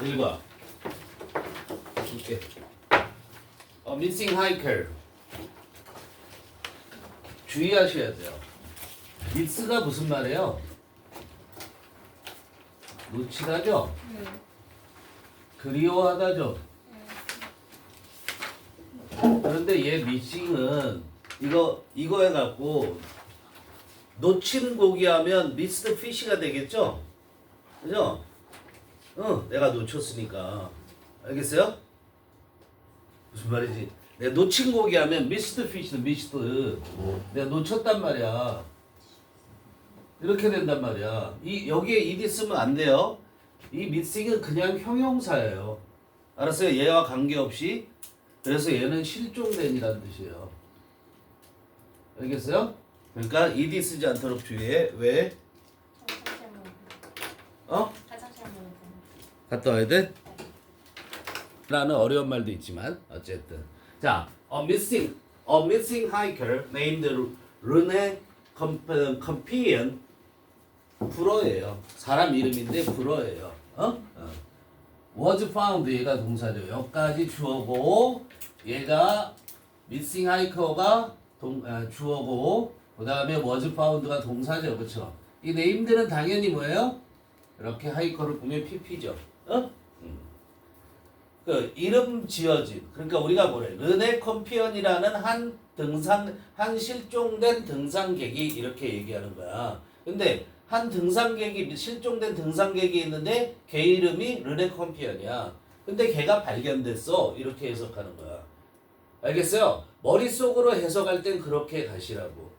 읽어. 줄게. missing hiker. 주의하셔야 돼요. miss가 무슨 말이에요? 놓치다죠? 그리워하다죠? 그런데 얘 missing은 이거 해갖고 놓친 고기 하면 missed fish가 되겠죠? 그죠? 내가 놓쳤으니까. 알겠어요? 무슨 말이지? 내가 놓친 고기 하면 missed fish는 missed. 내가 놓쳤단 말이야. 이렇게 된단 말이야. 여기에 ed 쓰면 안 돼요. 이 missing은 그냥 형용사예요. 알았어요? 얘와 관계없이. 그래서 얘는 실종된이라는 뜻이에요. 알겠어요? 그러니까 ed 쓰지 않도록 주의해. 왜? 갔다 와야 돼? 라는 어려운 말도 있지만 어쨌든 자, a missing hiker named Rene Campion. 불어예요. 사람 이름인데 불어예요. was found 얘가 동사죠. 여기까지 주어고 얘가 missing hiker가 주어고 그 다음에 was found가 동사죠. 그쵸? 이 name들은 당연히 뭐예요? 이렇게 하이커를 보면 pp죠. 그 이름 지어진, 그러니까 우리가 뭐래? 르네 컴피언이라는 한 실종된 등산객이 이렇게 얘기하는 거야. 근데 한 등산객이 실종된 등산객이 있는데 걔 이름이 르네 컴피언이야. 근데 걔가 발견됐어. 이렇게 해석하는 거야. 알겠어요? 머릿속으로 해석할 땐 그렇게 가시라고.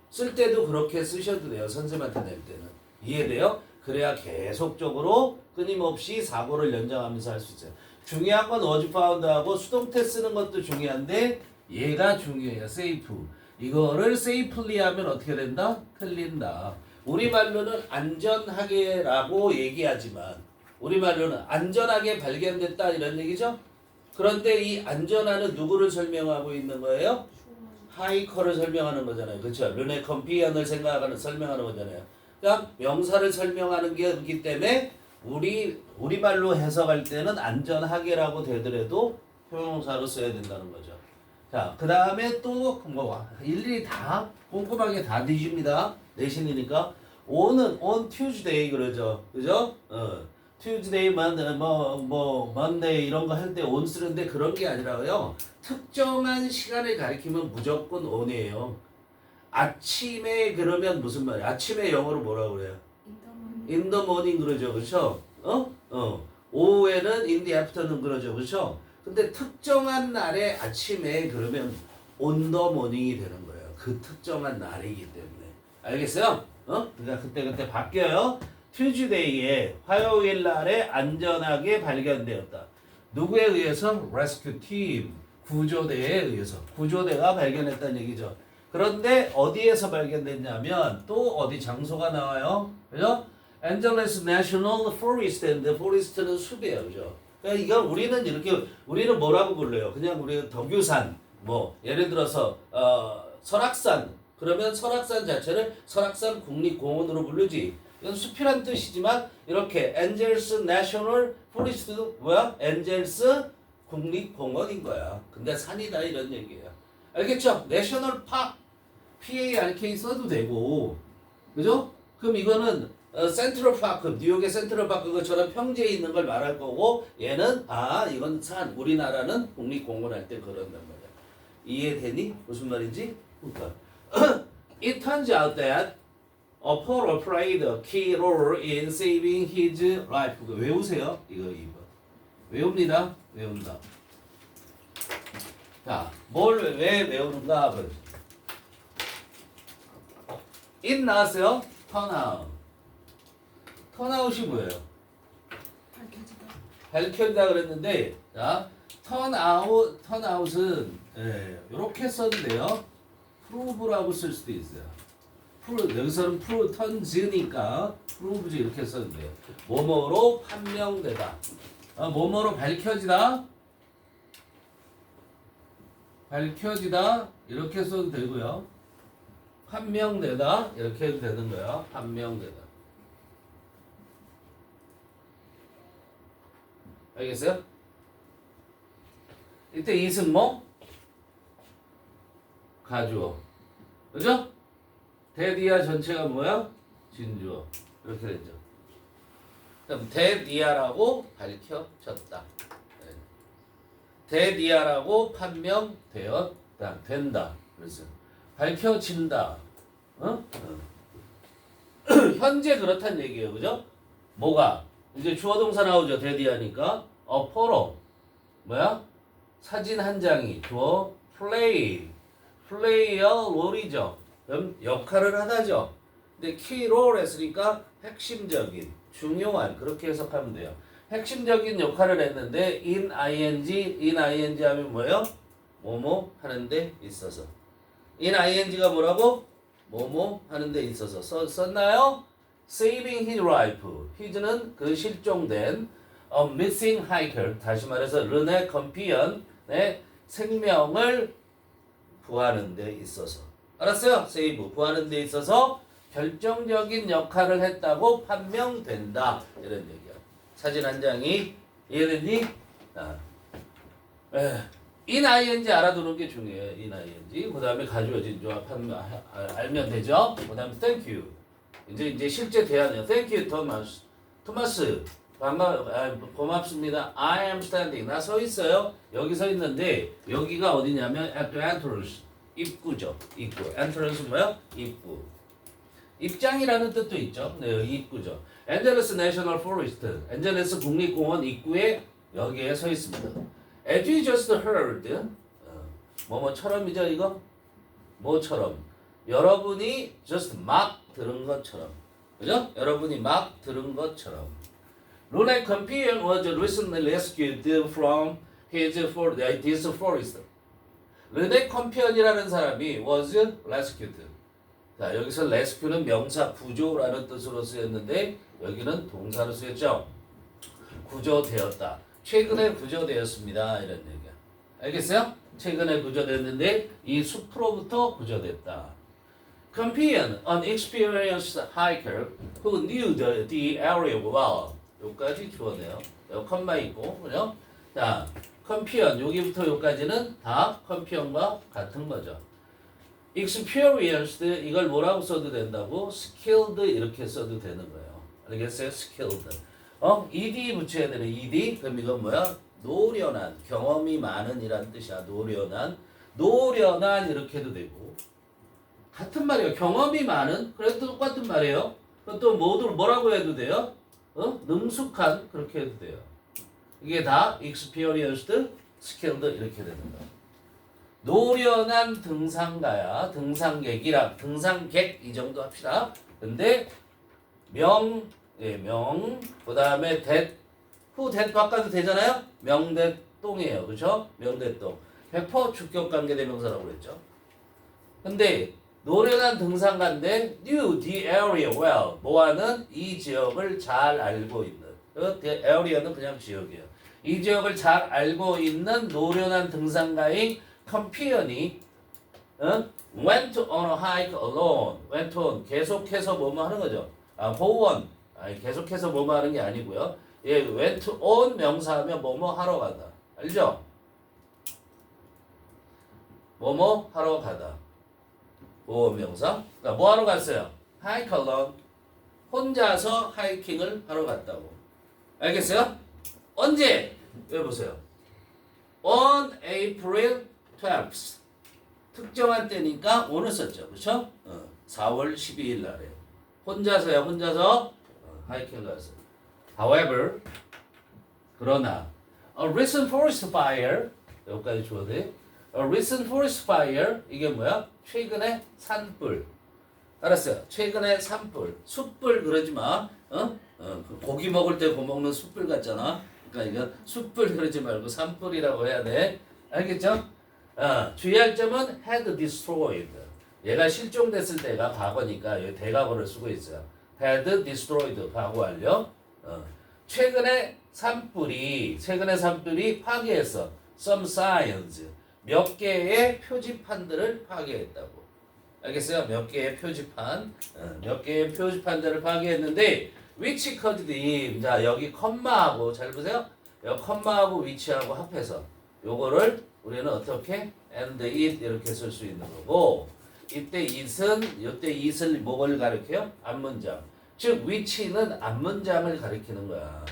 쓸 때도 그렇게 쓰셔도 돼요. 선생님한테 낼 때는. 이해돼요? 그래야 계속적으로 끊임없이 사고를 연장하면서 할 수 있어요. 중요한 건 was found하고 수동태 쓰는 것도 중요한데 얘가 중요해요. safe. 이거를 safely 하면 어떻게 된다? 틀린다. 우리말로는 안전하게라고 얘기하지만 우리말로는 안전하게 발견됐다 이런 얘기죠? 그런데 이 안전하는 누구를 설명하고 있는 거예요? 하이커를 설명하는 거잖아요. 그렇죠? 르네 컴피언을 설명하는 거잖아요. 그러니까 명사를 설명하는 게 없기 때문에 우리말로 해석할 때는 안전하게라고 되더라도 형용사로 써야 된다는 거죠. 자, 그 다음에 또 일일이 다 꼼꼼하게 다 뒤집니다. 내신이니까 on Tuesday 그러죠. 그죠? Tuesday, Monday 이런 거 할 때 on 쓰는데 그런 게 아니라요. 특정한 시간을 가리키면 무조건 on이에요. 아침에 그러면 무슨 말이야? 아침에 영어로 뭐라고 그래요? In the morning 그러죠. 그렇죠? 오후에는 in the afternoon 그러죠. 그렇죠? 근데 특정한 날의 아침에 그러면 on the morning이 되는 거예요. 그 특정한 날이기 때문에. 알겠어요? 그러니까 그때 바뀌어요. Tuesday에 화요일 날에 안전하게 발견되었다. 누구에 의해서? Rescue team. 구조대에 의해서. 구조대가 발견했다는 얘기죠. 그런데 어디에서 발견됐냐면 또 어디 장소가 나와요. 그죠? Angeles National Forest and Forest는 숲이에요. 그죠? 그러니까 이건 우리는 뭐라고 불러요? 그냥 우리 덕유산, 예를 들어서 설악산. 그러면 설악산 자체를 설악산 국립공원으로 부르지. 이건 숲이란 뜻이지만 이렇게 Angeles National Forest도 뭐야? Angeles 국립공원인 거야. 근데 산이다 이런 얘기예요. 알겠죠? 내셔널 파 PARK 써도 되고, 그죠? 그럼 이거는 센트럴 파크, 뉴욕의 센트럴 파크 것처럼 평지에 있는 걸 말할 거고, 얘는 이건 산, 우리나라는 국립공원 할 때 그런단 말이야. 이해되니? 무슨 말인지? 그러니까 It turns out that Apollo played a key role in saving his life. 외우세요. 이거 외웁니다. 외운다. 자, 왜 외우는가? it 나왔어요? turnout. turnout이 뭐예요? 밝혀지다 그랬는데, 자, turnout은 이렇게 써도 돼요. prove라고 쓸 수도 있어요. 여기서는 turns니까 proves 이렇게 써도 돼요. 뭐뭐로 판명되다. 뭐뭐로 밝혀지다. 이렇게 써도 되고요. 판명되다 이렇게 해도 되는 거예요. 판명되다. 알겠어요? 이때 it은 뭐? 가주어. 그죠? 대디아 전체가 뭐야? 진주어. 이렇게 되죠. 그럼 대디아라고 밝혀졌다. 네. 대디아라고 판명되었다. 된다. 그래서 밝혀진다. 어? 현재 그렇단 얘기예요. 그죠? 뭐가? 이제 주어 동사 나오죠. 대디아니까. 포로. 뭐야? 사진 한 장이 주어 플레이. 플레이어 롤이죠. 그럼 역할을 하다죠. 근데 키롤 했으니까 핵심적인, 중요한 그렇게 해석하면 돼요. 핵심적인 역할을 했는데 in ing 하면 뭐예요? 뭐뭐 하는 데 있어서. in ing가 뭐라고? 뭐뭐 하는 데 있어서 썼나요? saving his life. his는 그 실종된 missing hiker. 다시 말해서 르네 컴피언의 생명을 구하는 데 있어서. 알았어요? save. 구하는 데 있어서 결정적인 역할을 했다고 판명된다. 이런 얘기야. 사진 한 장이 이해됐니? in ing 알아두는 게 중요해요. in ing. 그 다음에 가주어진 조합 알면 되죠? 그 다음에 thank you. 이제 실제 대안이에요. thank you, 토마스. 토마스. 고맙습니다. I am standing. 나 서 있어요. 여기 서 있는데 여기가 어디냐면 at the entrance. 입구죠. 입구. entrance 뭐야? 입구. 입장이라는 뜻도 있죠. 네, 입구죠. 엔젤러스 내셔널 포레스트. 엔젤러스 국립공원 입구에 여기에 서 있습니다. As you just heard. 뭐뭐처럼이죠 이거? 뭐처럼. 여러분이 just 막 들은 것처럼. 그죠? 여러분이 막 들은 것처럼. Ronald Campion was recently rescued from this forest. 르네 컴피언이라는 사람이 was rescued. 자, 여기서 rescue는 명사 구조라는 뜻으로 쓰였는데 여기는 동사로 쓰였죠. 구조되었다. 최근에 구조되었습니다. 이런 얘기야. 알겠어요? 최근에 구조됐는데 이 숲으로부터 구조됐다. Campion, an experienced hiker who knew the area well. 여기까지 주어네요. 여기 컴마 있고, 그죠? 자, 컴피언 여기부터 여기까지는 다 컴피언과 같은 거죠. experienced 이걸 뭐라고 써도 된다고? skilled 이렇게 써도 되는 거예요. 알겠어요? skilled. ed 붙여야 되는 ed. 그럼 이건 뭐야? 노련한, 경험이 많은 이란 뜻이야. 노련한 이렇게 해도 되고. 같은 말이에요. 경험이 많은. 그래도 똑같은 말이에요. 또 뭐라고 해도 돼요? 능숙한 그렇게 해도 돼요. 이게 다 experienced, skilled 이렇게 되는 거야. 노련한 등산가야. 등산객 이 정도 합시다. 근데 명, 그 다음에 후 바꿔도 되잖아요? 명대똥이에요. 그렇죠? 명대똥. 100% 주격 관계대명사라고 그랬죠. 근데 노련한 등산가인데 knew the area well. 뭐하는? 이 지역을 잘 알고 있는. the area는 그냥 지역이에요. 이 지역을 잘 알고 있는 노련한 등산가인 컴피언이 went on a hike alone. went on 계속해서 뭐뭐 하는 거죠. go on. 계속해서 뭐뭐 하는 게 아니고요. went on 명사하면 뭐뭐 하러 가다. 알죠? 뭐뭐 하러 가다. 보호명사. 그러니까 뭐 하러 갔어요? hike alone. 혼자서 하이킹을 하러 갔다고. 알겠어요? 언제? 여기 보세요. On April 12th. 특정한 때니까 오늘 썼죠. 그렇죠? 4월 12일 날에. 혼자서 하이킹을 갔어요. However, 그러나 a recent forest fire 여기까지 주어도 돼. A recent forest fire 이게 뭐야? 최근에 산불. 알았어요. 최근에 산불. 숯불 그러지 마. 고기 먹을 때 먹는 숯불 같잖아. 그러니까 이건 숯불 그러지 말고 산불이라고 해야 돼. 알겠죠? 주의할 점은 had destroyed. 얘가 실종됐을 때가 과거니까 여기 대과거를 쓰고 있어요. had destroyed 과거 완료. 최근에 산불이 파괴했어. some signs. 몇 개의 표지판들을 파괴했다고. 알겠어요? 몇 개의 표지판들을 파괴했는데 which caused him. 자, 여기 컴마하고 잘 보세요. 요 컴마하고 위치하고 합해서 요거를 우리는 어떻게 and it 이렇게 쓸 수 있는 거고 이때 it을 뭐를 가리켜요? 앞문장. 즉 위치는 앞문장을 가리키는 거야.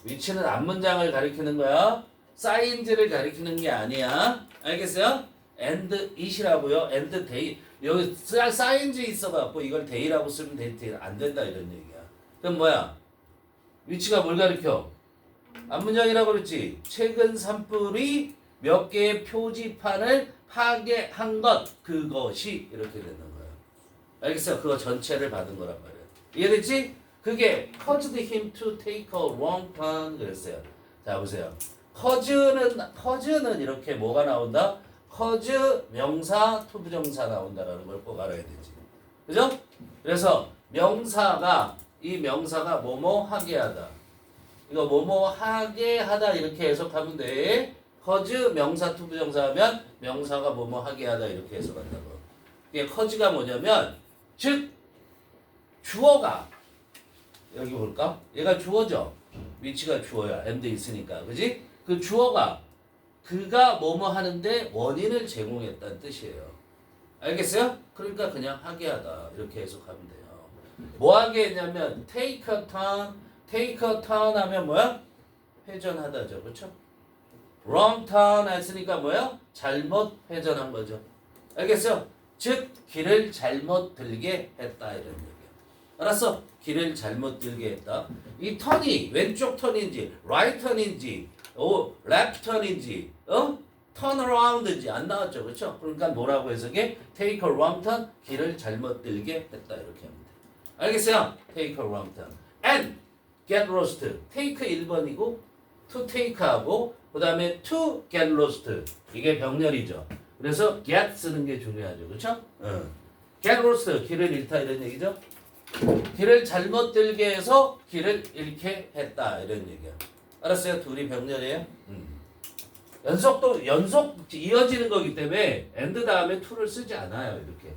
위치는 앞문장을 가리키는 거야. 사인즈를 가리키는 게 아니야. 알겠어요? and it이라고요. and they 여기 사인즈 있어갖고 이걸 they라고 쓰면 안 된다 이런 얘기야. 그럼 뭐야? 위치가 뭘 가리켜? 앞문장이라고 그랬지. 최근 산불이 몇 개의 표지판을 파괴한 것 그것이 이렇게 되는 거야. 알겠어요? 그거 전체를 받은 거란 말이야. 이해됐지? 그게 caused him to take a wrong turn 그랬어요. 자 보세요. cause는 이렇게 뭐가 나온다? cause 명사 투부정사 나온다라는 걸 꼭 알아야 되지. 그죠? 그래서 이 명사가 뭐뭐 하게 하다. 이거 뭐뭐 하게 하다 이렇게 해석하면 돼. cause 명사 투부정사 하면 명사가 뭐뭐 하게 하다 이렇게 해석한다고. 이게 cause가 뭐냐면 즉 주어가 여기 볼까? 얘가 주어죠. 위치가 주어야. and 있으니까. 그지? 그 주어가 그가 뭐뭐 하는데 원인을 제공했다는 뜻이에요. 알겠어요? 그러니까 그냥 하게 하다 이렇게 해석하면 돼요. 뭐 하게 했냐면 take a turn 하면 뭐야? 회전하다죠. 그렇죠? wrong turn 했으니까 뭐야? 잘못 회전한 거죠. 알겠어요? 즉 길을 잘못 들게 했다 이런 얘기야. 알았어? 길을 잘못 들게 했다. 이 턴이 왼쪽 턴인지 right 턴인지 left 턴인지 turn around인지 안 나왔죠. 그렇죠? 그러니까 뭐라고 해석해? take a wrong turn 길을 잘못 들게 했다 이렇게 합니다. 알겠어요? take a wrong turn and get lost take 1번이고 to take하고 그 다음에 to get lost 이게 병렬이죠. 그래서 get 쓰는 게 중요하죠. 그렇죠? get lost 길을 잃다 이런 얘기죠. 길을 잘못 들게 해서 길을 잃게 했다 이런 얘기야. 알았어요? 둘이 병렬이에요. 연속 이어지는 거기 때문에 and 다음에 to를 쓰지 않아요. 이렇게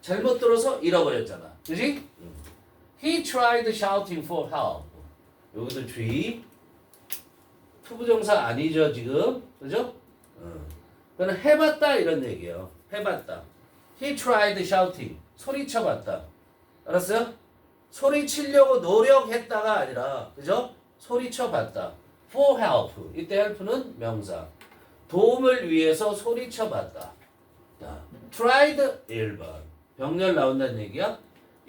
잘못 들어서 잃어버렸잖아. 그지? He tried shouting for help. 여기도 주의. 투부정사 아니죠 지금. 그죠? 그는 해봤다 이런 얘기예요. 해봤다. He tried shouting. 소리쳐봤다. 알았어요? 소리치려고 노력했다가 아니라 그죠? 소리쳐봤다. For help. 이때 help는 명사. 도움을 위해서 소리쳐봤다. 자, tried 1번. 병렬 나온다는 얘기야.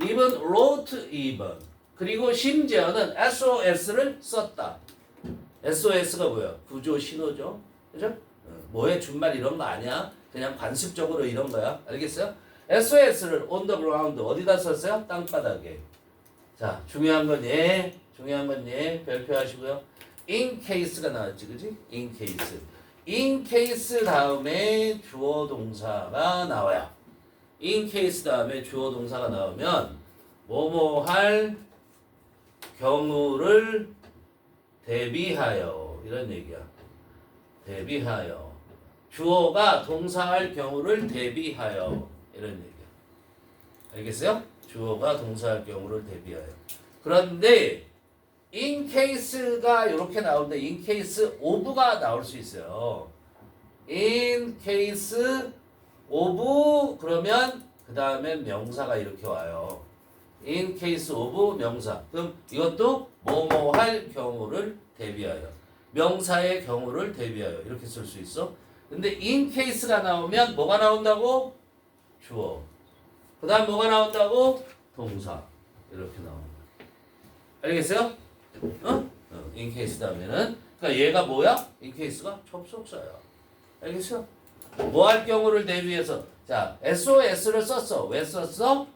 even wrote 2번. 그리고 심지어는 SOS를 썼다. SOS가 뭐야? 구조 신호죠. 그죠? 뭐해 준말 이런 거 아니야. 그냥 관습적으로 이런 거야. 알겠어요? SOS를 on the ground 어디다 썼어요? 땅바닥에. 자, 중요한 건 별표하시고요. in case가 나왔지, 그지? in case 다음에 주어 동사가 나와요. in case 다음에 주어 동사가 나오면 뭐뭐 할 경우를 대비하여 이런 얘기야. 대비하여 주어가 동사할 경우를 대비하여 이런 얘기야. 알겠어요? 주어가 동사할 경우를 대비하여. 그런데 in case가 이렇게 나오는데 in case of가 나올 수 있어요. in case of 그러면 그 다음에 명사가 이렇게 와요. in case of 명사. 그럼 이것도 뭐뭐 할 경우를 대비하여. 명사의 경우를 대비하여 이렇게 쓸 수 있어. 근데 in case가 나오면 뭐가 나온다고? 주어. 그 다음 뭐가 나온다고? 동사. 이렇게 나옵니다. 알겠어요? in case 다음에는 그러니까 얘가 뭐야? in case가 접속사야. 알겠어요? 뭐 할 경우를 대비해서 자 SOS를 썼어. 왜 썼어?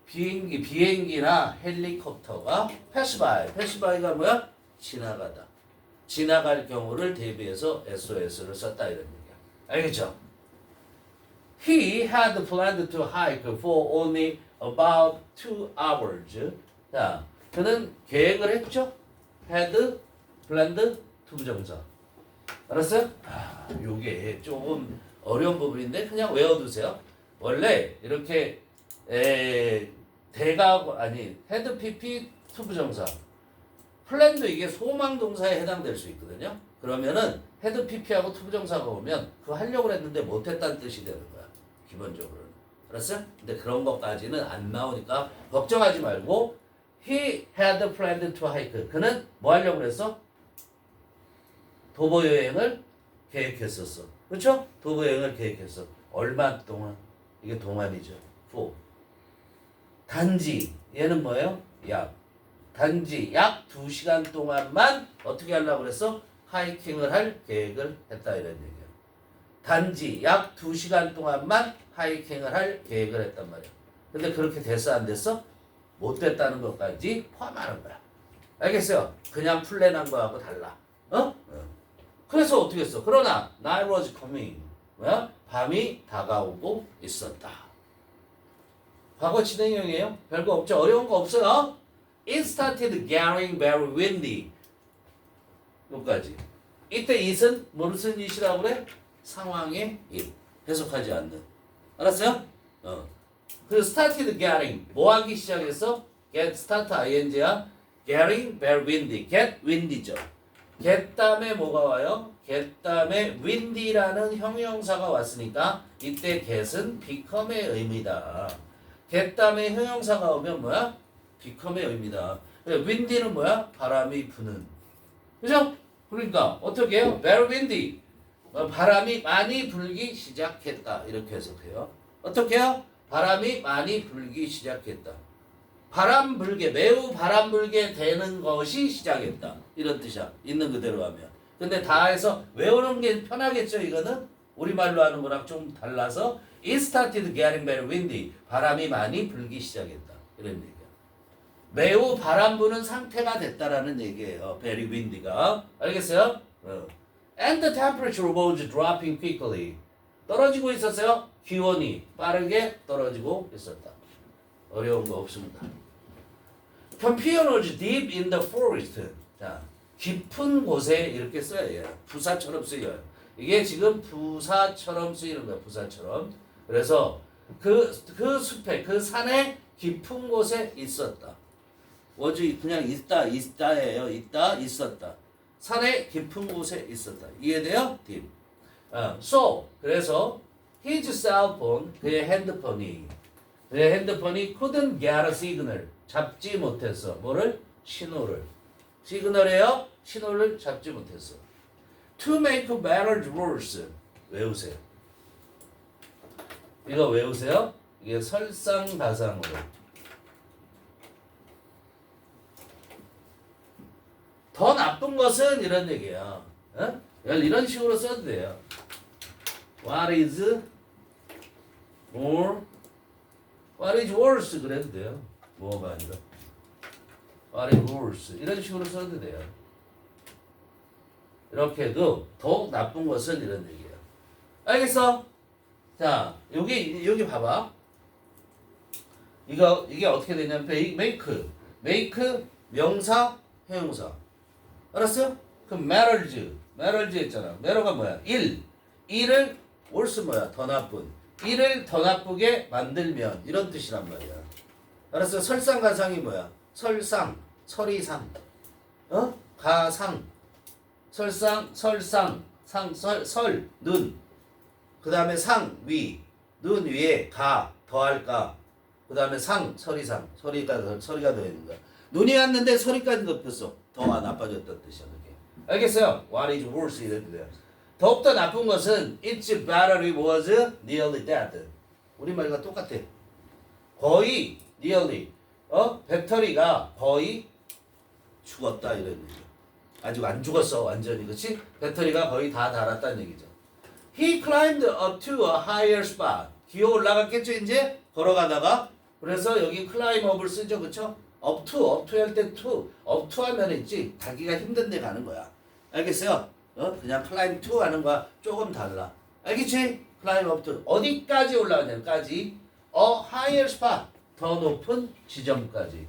비행기나 헬리콥터가 패스바이가 뭐야? 지나가다. 지나갈 경우를 대비해서 SOS를 썼다 이런 얘기야. 알겠죠? He had planned to hike for only about 2 hours. 자, 그는 계획을 했죠? had planned 투부정사. 알았어요? 요게 조금 어려운 부분인데 그냥 외워두세요. 원래 이렇게 had pp 투부정사 플랜도 이게 소망 동사에 해당될 수 있거든요. 그러면은 헤드 PP하고 투부정사가 오면 그거 하려고 했는데 못했다는 뜻이 되는 거야. 기본적으로는. 알았어? 근데 그런 것까지는 안 나오니까 걱정하지 말고 He had planned to hike. 그는 뭐 하려고 그랬어? 도보 여행을 계획했었어. 그렇죠? 도보 여행을 계획했어. 얼마 동안? 이게 동안이죠. for. 단지 얘는 뭐예요? 약. 단지 약 2시간 동안만 어떻게 하려고 그랬어? 하이킹을 할 계획을 했다 이런 얘기야. 단지 약 2시간 동안만 하이킹을 할 계획을 했단 말이야. 근데 그렇게 됐어 안 됐어? 못 됐다는 것까지 포함하는 거야. 알겠어요? 그냥 플랜한 거하고 달라. 어? 그래서 어떻게 했어? 그러나 night was coming. 뭐야? 밤이 다가오고 있었다. 과거 진행형이에요. 별거 없죠? 어려운 거 없어요? It started getting very windy. 여기까지. 이때 it은 무슨 it이라고 그래? 상황의 it. 해석하지 않는. 알았어요? 그래서 started getting. 뭐 하기 시작했어? get start ing야. getting very windy. get windy죠. get 다음에 뭐가 와요? get 다음에 windy라는 형용사가 왔으니까 이때 get은 become의 의미다. get 다음에 형용사가 오면 뭐야? become의 의미다. windy는 뭐야? 바람이 부는. 그죠? 그러니까 어떻게 해요? very windy. 바람이 많이 불기 시작했다. 이렇게 해석해요. 어떻게 해요? 바람이 많이 불기 시작했다. 바람 불게, 매우 바람 불게 되는 것이 시작했다. 이런 뜻이야. 있는 그대로 하면. 근데 다 해서 외우는 게 편하겠죠, 이거는? 우리말로 하는 거랑 좀 달라서 It started getting very windy. 바람이 많이 불기 시작했다. 이런 얘기야. 매우 바람 부는 상태가 됐다라는 얘기예요. very windy가. 알겠어요? And the temperature was dropping quickly. 떨어지고 있었어요. 기온이 빠르게 떨어지고 있었다. 어려운 거 없습니다. Campion was deep in the forest. 자, 깊은 곳에 이렇게 써요. 부사처럼 쓰여요. 이게 지금 부사처럼 쓰이는 거야. 부사처럼. 그래서 그 숲에, 그 산에 깊은 곳에 있었다. was 그냥 있다예요. 있다, 있었다. 산에 깊은 곳에 있었다. 이해돼요? deep. So, 그래서 his cell phone, 그의 핸드폰이 couldn't get a signal. 잡지 못했어. 뭐를? 신호를. 시그널이에요? 신호를 잡지 못했어. To make matters worse. 외우세요. 이거 외우세요. 이게 설상가상으로. 더 나쁜 것은 이런 얘기야. 어? 이런 식으로 써도 돼요. What is more? What is worse? 그래도 돼요. 뭐가 아니라. What is worse? 이런 식으로 써도 돼요. 이렇게 해도 더욱 나쁜 것은 이런 얘기예요. 알겠어? 자, 여기 봐봐. 이게 어떻게 되냐면 make 명사, 형용사. 알았어요? 그럼 matters 했잖아. matter가 뭐야? 일을 worse 뭐야? 더 나쁜. 일을 더 나쁘게 만들면 이런 뜻이란 말이야. 알았어? 설상가상이 뭐야? 설상, 설이상, 가상, 설상, 눈. 그 다음에 상, 위, 눈 위에 가, 더할까. 그 다음에 상, 설이상, 소리가 더 있는 거야. 눈이 왔는데 소리까지 덮였어. 더 나빠졌다는 뜻이야, 그게. 알겠어요? What is worse? 이런 뜻이야. 더욱더 나쁜 것은 its battery was nearly dead. 우리말과 똑같아. 거의 nearly. 배터리가 거의 죽었다 이런 얘기야. 아직 안 죽었어 완전히. 그렇지? 배터리가 거의 다 닳았다는 얘기죠. He climbed up to a higher spot. 기어 올라갔겠죠 이제? 걸어가다가. 그래서 여기 climb up을 쓰죠. 그쵸? up to 할 때 to. up to 하면 있지. 가기가 힘든 데 가는 거야. 알겠어요? 그냥 climb to 하는 거야 조금 달라. 알겠지? climb up to. 어디까지 올라가냐까지. a higher spot. 더 높은 지점까지.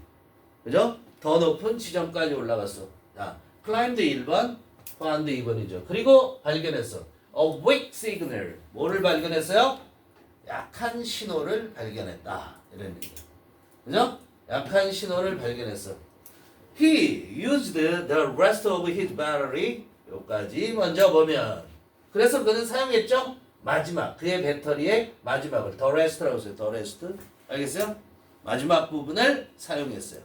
그죠? 더 높은 지점까지 올라갔어. 자, climbed 1번, found 2번이죠. 그리고 발견했어. A weak signal. 뭐를 발견했어요? 약한 신호를 발견했다. 이런 얘기야. 그죠? 약한 신호를 발견했어. He used the rest of his battery. 여기까지 먼저 보면 그래서 그는 사용했죠? 마지막 그의 배터리의 마지막을 the rest라고 써요. the rest. 알겠어요? 마지막 부분을 사용했어요.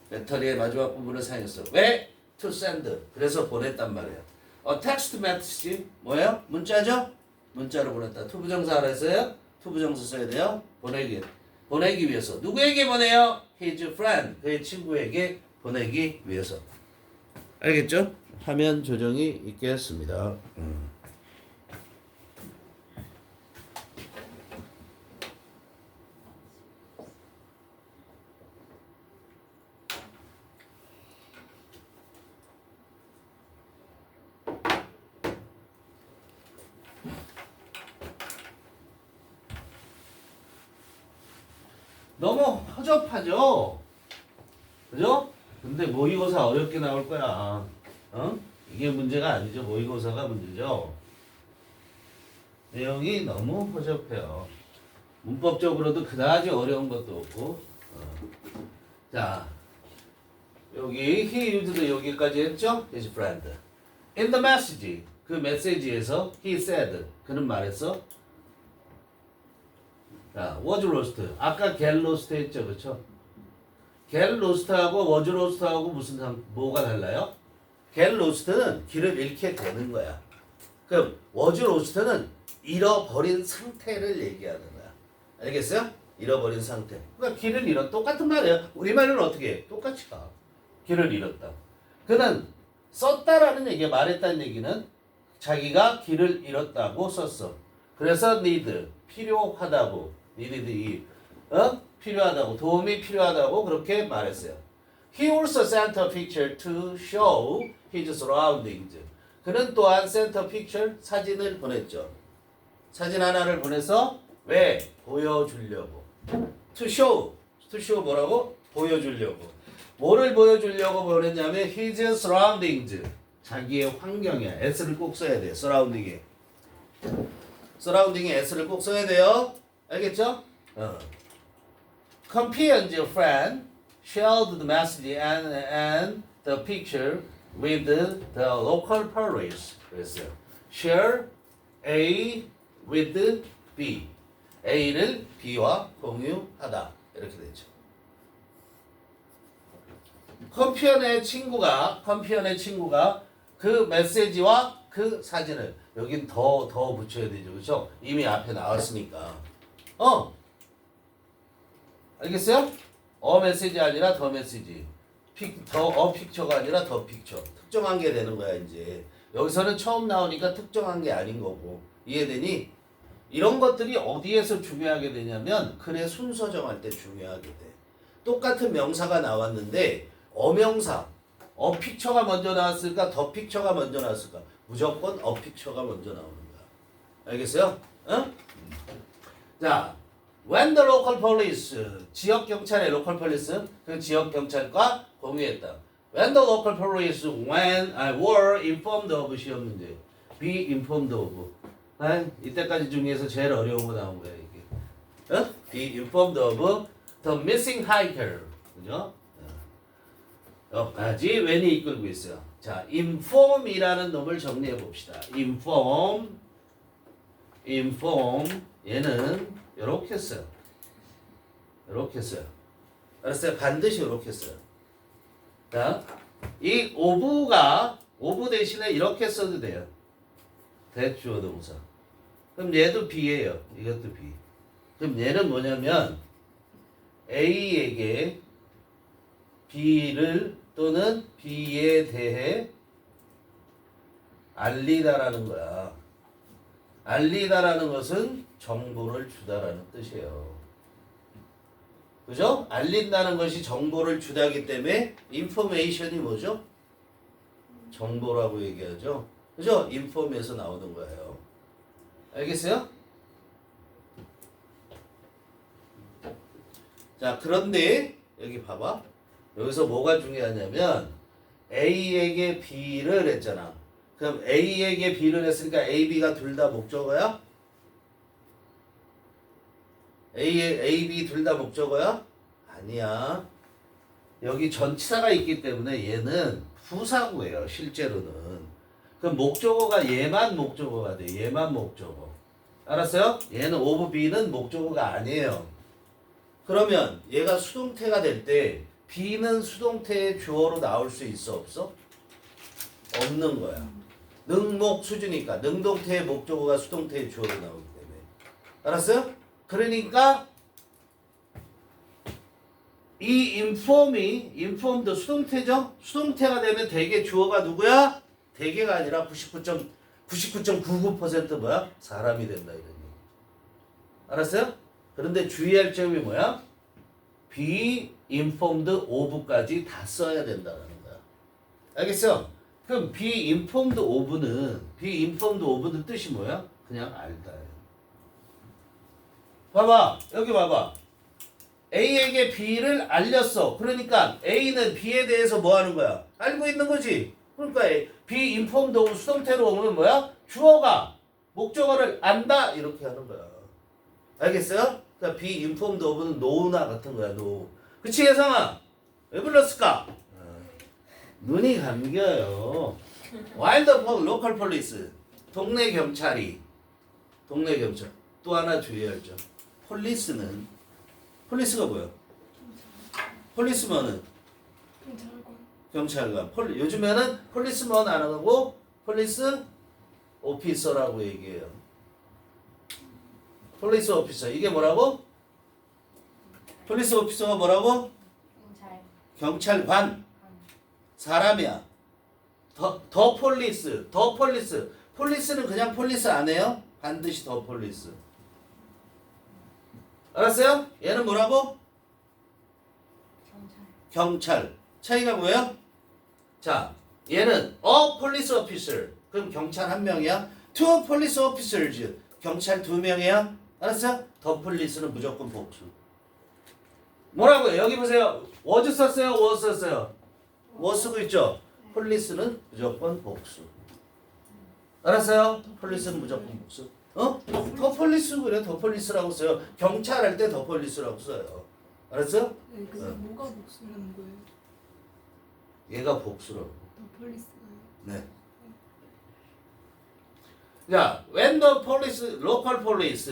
배터리의 마지막 부분을 사용했어요. 왜? To send. 그래서 보냈단 말이에요. text message 뭐예요? 문자죠? 문자로 보냈다. 투부정사 알았어요? 투부정사 써야 돼요. 보내기 위해서. 누구에게 보내요? His friend. 그의 친구에게 보내기 위해서. 알겠죠? 화면 조정이 있겠습니다. 너무 허접하죠? 그죠? 근데 모의고사 어렵게 나올 거야. 어? 이게 문제가 아니죠. 모의고사가 문제죠. 내용이 너무 허접해요. 문법적으로도 그다지 어려운 것도 없고. 자, 여기 he used 여기까지 했죠? his friend. In the message, 그 메시지에서 he said, 그는 말했어. 자, was lost. 아까 get lost 했죠, 그렇죠? get lost하고 was lost하고 뭐가 달라요? get lost는 길을 잃게 되는 거야. 그럼 was lost는 잃어버린 상태를 얘기하는 거야. 알겠어요? 잃어버린 상태. 그러니까 길을 잃었. 똑같은 말이에요. 우리말은 어떻게 해? 똑같이 가. 길을 잃었다. 그는 썼다라는 얘기야. 말했다는 얘기는 자기가 길을 잃었다고 썼어. 그래서 need 필요하다고. needed 필요하다고. 도움이 필요하다고 그렇게 말했어요. He also sent a picture to show his surroundings. 그는 또한 sent a picture 사진을 보냈죠. 사진 하나를 보내서 왜? 보여주려고. To show 뭐라고? 보여주려고. 뭐를 보여주려고 보냈냐면 his surroundings. 자기의 환경이야. s를 꼭 써야 돼. surrounding에 s를 꼭 써야 돼요. 알겠죠? Companion's friend shared the message and the picture with the local police. 그랬어요. Share A with B. A를 B와 공유하다. 이렇게 되죠. 컴피언의 친구가 그 메시지와 그 사진을 여긴 더 붙여야 되죠. 그렇죠? 이미 앞에 나왔으니까. 알겠어요? 메시지 아니라 더 메시지. 더 픽처가 아니라 더 픽처. 특정한 게 되는 거야, 이제. 여기서는 처음 나오니까 특정한 게 아닌 거고. 이해되니? 이런 것들이 어디에서 중요하게 되냐면 글의 순서 정할 때 중요하게 돼. 똑같은 명사가 나왔는데 어명사, 픽처가 먼저 나왔을까? 더 픽처가 먼저 나왔을까? 무조건 픽처가 먼저 나오는 거야. 알겠어요? 응? 자, when the local police, 지역 경찰의 local police, 그 지역 경찰과 공유했다. When the local police were informed of 시험 문제. be informed of. 이때까지 중에서 제일 어려운 거 나온 거야, 이게. be informed of the missing hiker. 그죠? 여기까지 when이 이끌고 있어요. 자, inform이라는 놈을 정리해 봅시다. inform 얘는 이렇게 써요. 이렇게 써요. 알았어요? 반드시 이렇게 써요. 자, 이 오브 대신에 이렇게 써도 돼요. 대주어 동사. 그럼 얘도 B예요. 이것도 B. 그럼 얘는 뭐냐면 A에게 B를 또는 B에 대해 알리다라는 거야. 알리다라는 것은 정보를 주다라는 뜻이에요. 그죠? 알린다는 것이 정보를 주다기 때문에 information이 뭐죠? 정보라고 얘기하죠. 그죠? inform에서 나오는 거예요. 알겠어요? 자, 그런데 여기 봐봐. 여기서 뭐가 중요하냐면 A에게 B를 했잖아. 그럼 A에게 B를 했으니까 A, B가 둘 다 목적어야? A, B 둘 다 목적어야? 아니야. 여기 전치사가 있기 때문에 얘는 부사구예요. 실제로는. 그럼 목적어가 얘만 목적어가 돼. 얘만 목적어. 알았어요? 얘는 of be는 목적어가 아니에요. 그러면 얘가 수동태가 될 때 be는 수동태의 주어로 나올 수 있어 없어? 없는 거야. 능목 수주니까 능동태의 목적어가 수동태의 주어로 나오기 때문에. 알았어요? 그러니까 이 inform도 수동태죠? 수동태가 되면 대개 주어가 누구야? 대개가 아니라 99.99% 뭐야? 사람이 된다 이런 얘기. 알았어요? 그런데 주의할 점이 뭐야? be informed of까지 다 써야 된다는 거야. 알겠어? 그럼 be informed of는 뜻이 뭐야? 그냥 알다예요. 봐봐. 여기 봐봐. A에게 B를 알렸어. 그러니까 A는 B에 대해서 뭐 하는 거야? 알고 있는 거지. 그러니까 be informed of 수동태로 오면 뭐야? 주어가 목적어를 안다 이렇게 하는 거야. 알겠어요? 그러니까 be informed of는 know나 같은 거야. know. 그치 예성아? 왜 불렀을까? 눈이 감겨요. wild local police 동네 경찰 또 하나 주의할 점. 폴리스가 뭐야? 폴리스먼은 경찰관. 요즘에는 폴리스먼 안 하고 폴리스 오피서라고 얘기해요. 폴리스 오피서. 이게 뭐라고? 폴리스 오피서가 뭐라고? 경찰관. 사람이야. 더 폴리스. 폴리스는 그냥 폴리스 안 해요? 반드시 더 폴리스. 알았어요? 얘는 뭐라고? 경찰. 차이가 뭐예요? 자, 얘는 a police officer. 그럼 경찰 한 명이야. two police officers. 경찰 두 명이야. 알았어? 더 폴리스는 무조건 복수. 뭐라고요? 여기 보세요. was 썼어요? was 썼어요? was 쓰고 있죠? 폴리스는 무조건 복수. 알았어요? 폴리스는 무조건 복수. 어? 더 폴리스 그래. 더 폴리스라고 써요. 경찰 할 때 더 폴리스라고 써요. 알았어? 네, 그래서 뭐가 복수라는 거예요? 얘가 복수라고. 더 폴리스가요? 네. 자, when the police, local police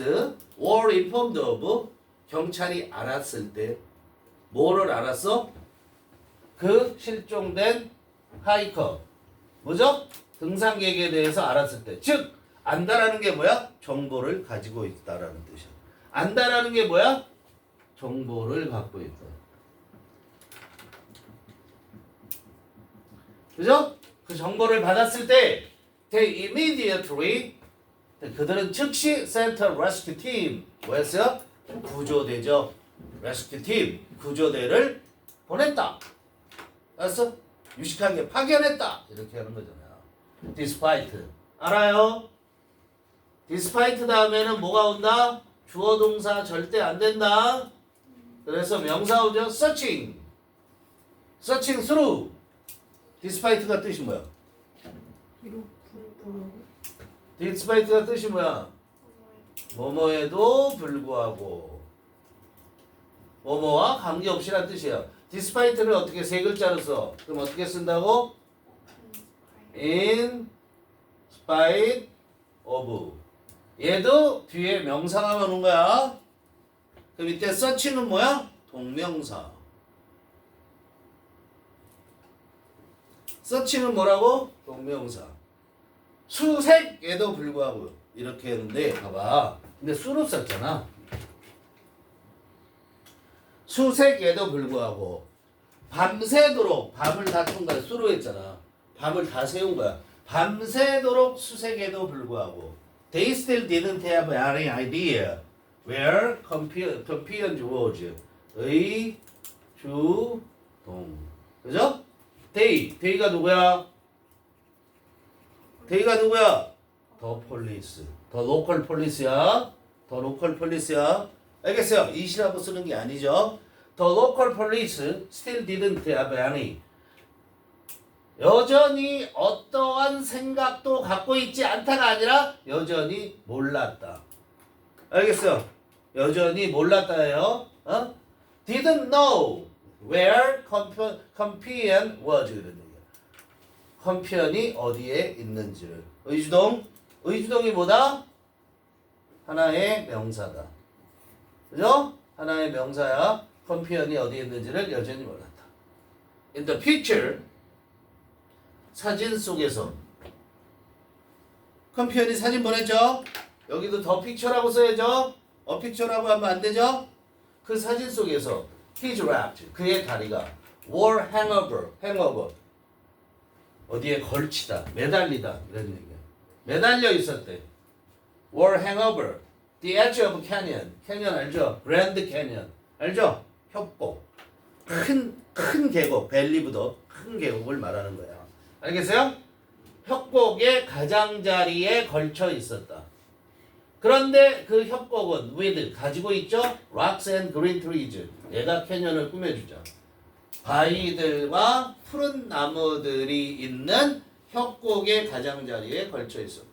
were informed of 경찰이 알았을 때 뭐를 알았어? 그 실종된 하이커 뭐죠? 등산객에 대해서 알았을 때 즉 안다라는 게 뭐야? 정보를 가지고 있다라는 뜻이야. 안다라는 게 뭐야? 정보를 갖고 있다. 그죠? 그 정보를 받았을 때 they immediately 그들은 즉시 sent a rescue team 뭐였어요? 구조대죠. rescue team 구조대를 보냈다. 알았어? 유식하게 파견했다. 이렇게 하는 거잖아요. despite 알아요? despite 다음에는 뭐가 온다? 주어 동사 절대 안 된다. 그래서 명사 오죠? searching through despite가 뜻이 뭐야? despite가 뜻이 뭐야? 뭐뭐에도 불구하고 뭐뭐와 관계없이란 뜻이에요. despite를 어떻게 세 글자로 써? 그럼 어떻게 쓴다고? in spite of 얘도 뒤에 명사가 오는 거야. 그 밑에 search는 뭐야? 동명사. search는 뭐라고? 동명사. 수색에도 불구하고 이렇게 했는데 봐봐. 근데 수로 썼잖아. 수색에도 불구하고 밤새도록 밤을 다 춘 거야. 수로 했잖아. 밤을 다 세운 거야. 밤새도록 수색에도 불구하고 They still didn't have any idea where compiance was. 의, 주, 동. 그죠? They가 누구야? They가 누구야? 더 폴리스. 더 로컬 폴리스야. 더 로컬 폴리스야. 알겠어요? 이 시라고 쓰는 게 아니죠. The local police still didn't have any. 여전히 어떠한 생각도 갖고 있지 않다가 아니라 여전히 몰랐다. 알겠어요? 여전히 몰랐다예요. 어? Didn't know. where 컴피언 was 이런 얘기야. 컴피언이 어디에 있는지를. 의주동이 뭐다? 하나의 명사다. 그죠? 하나의 명사야. 컴피언이 어디에 있는지를 여전히 몰랐다. In the picture, 사진 속에서 컴피언이 사진 보냈죠? 여기도 더 픽처라고 써야죠? 픽처라고 하면 안 되죠? 그 사진 속에서 his wrapped, 그의 다리가 were hangover 어디에 걸치다, 매달리다 이런 얘기야. 매달려 있었대. were hangover the edge of canyon 알죠? grand canyon 알죠? 협곡 큰 계곡 벨리보다 큰 계곡을 말하는 거야. 알겠어요? 협곡의 가장자리에 걸쳐 있었다. 그런데 그 협곡은 with 가지고 있죠? rocks and green trees. 얘가 캐년을 꾸며주죠. 바위들과 푸른 나무들이 있는 협곡의 가장자리에 걸쳐 있었다.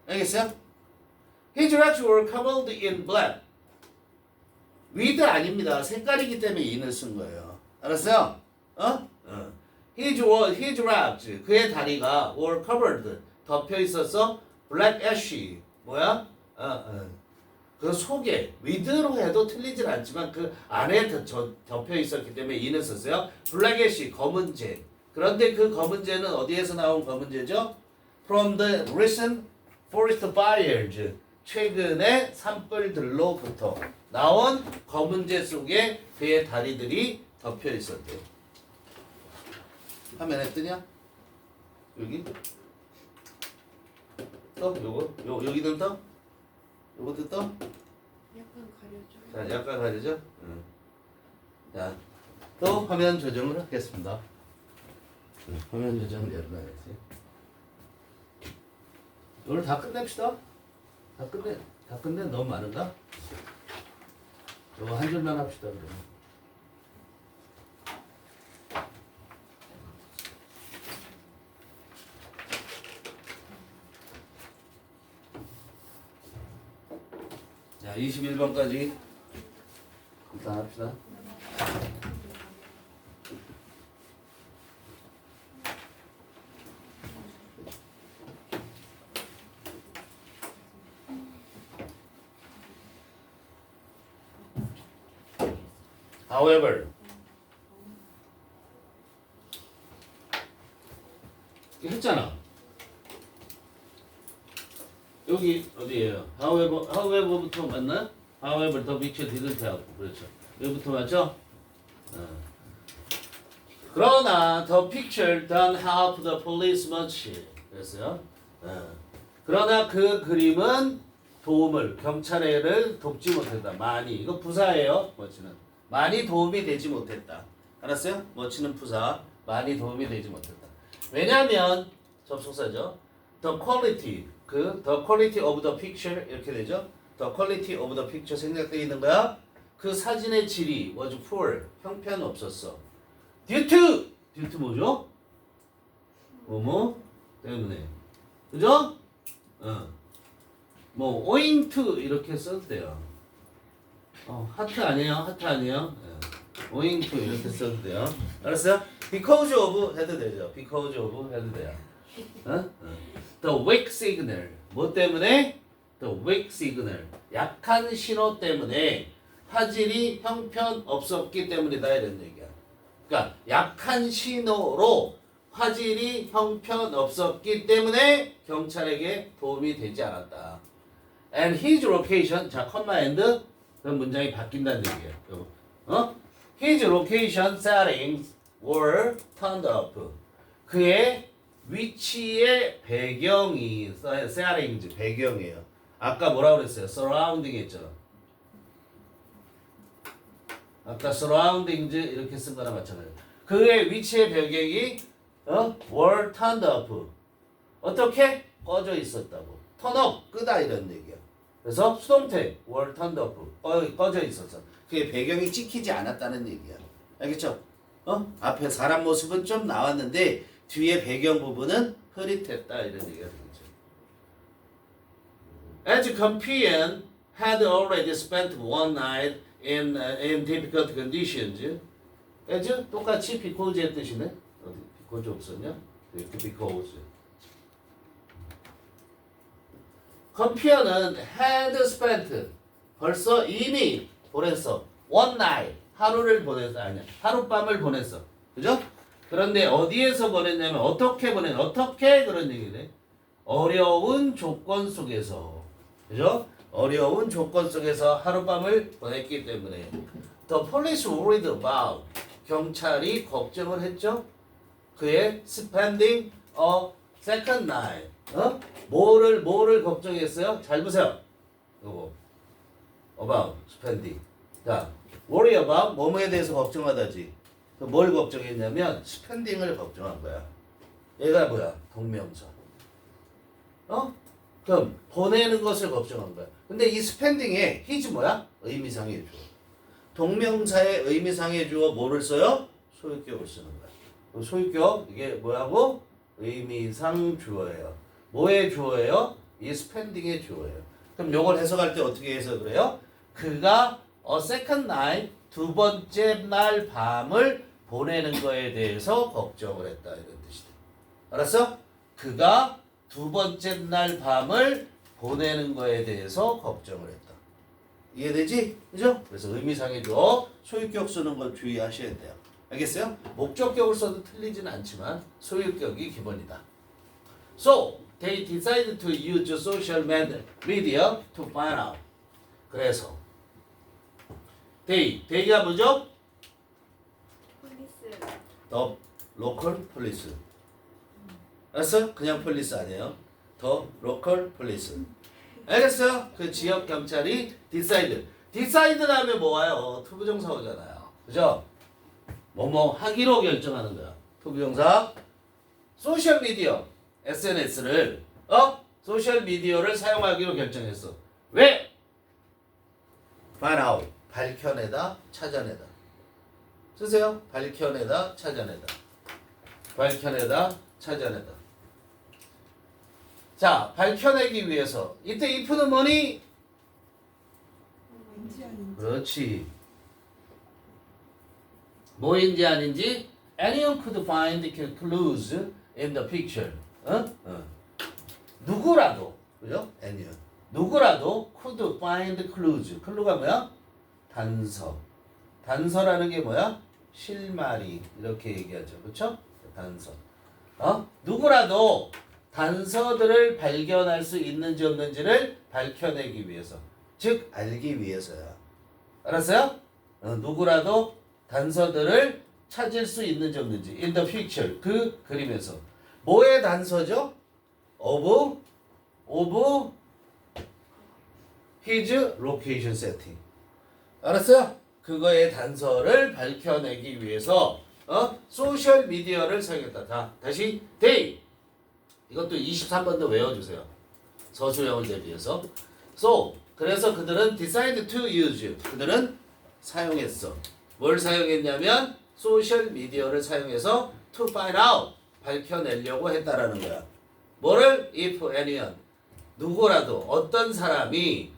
알겠어요? His rocks were covered in black. with 아닙니다. 색깔이기 때문에 in을 쓴 거예요. 알았어요? His rocks 그의 다리가 were covered 덮여 있었어. black ash 뭐야? 그 속에 with로 해도 틀리진 않지만 그 안에 덮여 있었기 때문에 in을 썼어요. black ash 검은 재. 그런데 그 검은 재는 어디에서 나온 검은 재죠? From the recent forest fires. 최근의 산불들로부터 나온 검은 재 속에 그의 다리들이 덮여 있었대요. 화면에 뜨냐? 여기? 떠? 여기는 떠? 요것도 떠? 약간 가려져요. 자, 약간 가리죠? 자, 또 화면 조정을 하겠습니다. 화면 조정 열어놔야지. 오늘 다 끝냅시다. 다 끝내? 너무 많은가? 저거 한 줄만 합시다. 그러면. 자, 21번까지 일단 합시다. However, 했잖아. 여기 어디예요? However부터 맞나? However, the picture didn't help. 그렇죠. 여기부터 맞죠? 그러나 the picture don't help the police much. 그랬어요. 그러나 그 그림은 경찰에를 돕지 못했다. 많이. 이거 부사예요. much는. 많이 도움이 되지 못했다. 알았어요? much는 부사. 많이 도움이 되지 못했다. 왜냐하면 접속사죠. The quality of the picture 이렇게 되죠. The quality of the picture 생략되어 있는 거야. 그 사진의 질이 was poor 형편없었어. due to 뭐죠? 뭐뭐 때문에 그죠? 뭐 owing to 이렇게 써도 돼요. 하트 아니에요? owing to 이렇게 써도 돼요. 알았어요? because of 해도 되죠. because of 해도 돼요. The weak signal 뭐 때문에? The weak signal 약한 신호 때문에 화질이 형편없었기 때문이다 이런 얘기야. 그러니까 약한 신호로 화질이 형편없었기 때문에 경찰에게 도움이 되지 않았다. And his location 자 컴마 and 그럼 문장이 바뀐다는 얘기예요. His location settings were turned up. 그의 위치의 배경이 settings 배경이에요. 아까 뭐라고 그랬어요? surrounding 했죠. 아까 surroundings 이렇게 쓴 거나 마찬가지예요. 그의 위치의 배경이 were turned up. 어떻게? 꺼져 있었다고. turn up 끄다 이런 얘기야. 그래서 수동태 were turned up 꺼져 있었어. 그의 배경이 찍히지 않았다는 얘기야. 알겠죠? 앞에 사람 모습은 좀 나왔는데 뒤에 배경 부분은 흐릿했다 이런 얘기가 되겠죠. As Campion had already spent one night in difficult conditions. 그죠? 똑같이 because의 뜻이네. 어디 because 없었냐? 이렇게 because. 컴피어는 had spent 벌써 이미 보냈어. one night 하루를 보냈어. 아니야. 하룻밤을 보냈어. 그죠? 그런데 어디에서 보냈냐면 어떻게 어떻게 그런 얘기네. 어려운 조건 속에서. 그죠? 어려운 조건 속에서 하룻밤을 보냈기 때문에 The police worried about 경찰이 걱정을 했죠. 그의 spending a second night. 뭐를 걱정했어요? 잘 보세요. 요거 about spending. 자, worry about 뭐뭐에 대해서 걱정하다지. 뭘 걱정했냐면 spending을 걱정한 거야. 얘가 뭐야? 동명사. 그럼 보내는 것을 걱정한 거야. 근데 이 spending에 his 뭐야? 의미상의 주어. 동명사의 의미상의 주어 뭐를 써요? 소유격을 쓰는 거야. 소유격 이게 뭐라고? 의미상 주어예요. 뭐의 주어예요? 이 spending의 주어예요. 그럼 요걸 해석할 때 어떻게 해석을 해요? 그가 a second night 두 번째 날 밤을 보내는 거에 대해서 걱정을 했다 이런 뜻이다. 알았어? 그가 두 번째 날 밤을 보내는 거에 대해서 걱정을 했다. 이해되지? 그죠? 그래서 의미상의 주어 소유격 쓰는 걸 주의하셔야 돼요. 알겠어요? 목적격을 써도 틀리진 않지만 소유격이 기본이다. So, they decided to use social media to find out. 그래서 they가 뭐죠? 폴리스. The local police. 알았어? 그냥 폴리스 아니에요. The local police. 알겠어요? 그 지역 경찰이 decide 하면 뭐와요? 투부정사 오잖아요. 그죠? 뭐뭐 하기로 결정하는 거야. 투부정사. 소셜미디어, SNS를 소셜미디어를 사용하기로 결정했어. 왜? find out. 밝혀내다, 찾아내다. 쓰세요. 밝혀내다, 찾아내다. 밝혀내다, 찾아내다. 자, 밝혀내기 위해서 이때 if는 뭐니? 왠지 아닌지. 그렇지. 뭐인지 아닌지 anyone could find clues in the picture. 누구라도, 그죠? anyone. 누구라도 could find clues. 클루가 뭐야? 단서. 단서라는 게 뭐야? 실마리. 이렇게 얘기하죠. 그렇죠? 단서. 누구라도 단서들을 발견할 수 있는지 없는지를 밝혀내기 위해서. 즉 알기 위해서야. 알았어요? 누구라도 단서들을 찾을 수 있는지 없는지. In the picture. 그 그림에서. 뭐의 단서죠? Of his location setting. 알았어요? 그거의 단서를 밝혀내기 위해서 소셜 미디어를 사용했다. 자, 다시 they. 이것도 23번도 외워주세요. 서술형을 대비해서. So, 그래서 그들은 decide to use. 그들은 사용했어. 뭘 사용했냐면 소셜 미디어를 사용해서 to find out. 밝혀내려고 했다라는 거야. 뭐를? If anyone. 누구라도 어떤 사람이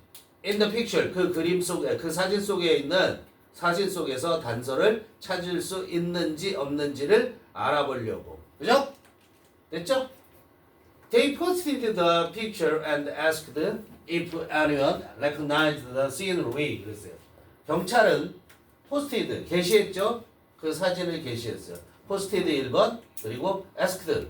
in the picture 그 그림 속에 그 사진 속에 있는 사진 속에서 단서를 찾을 수 있는지 없는지를 알아보려고. 그죠? 됐죠? They posted the picture and asked if anyone recognized the scenery. 그랬어요. 경찰은 posted 게시했죠? 그 사진을 게시했어요. posted 1번 그리고 asked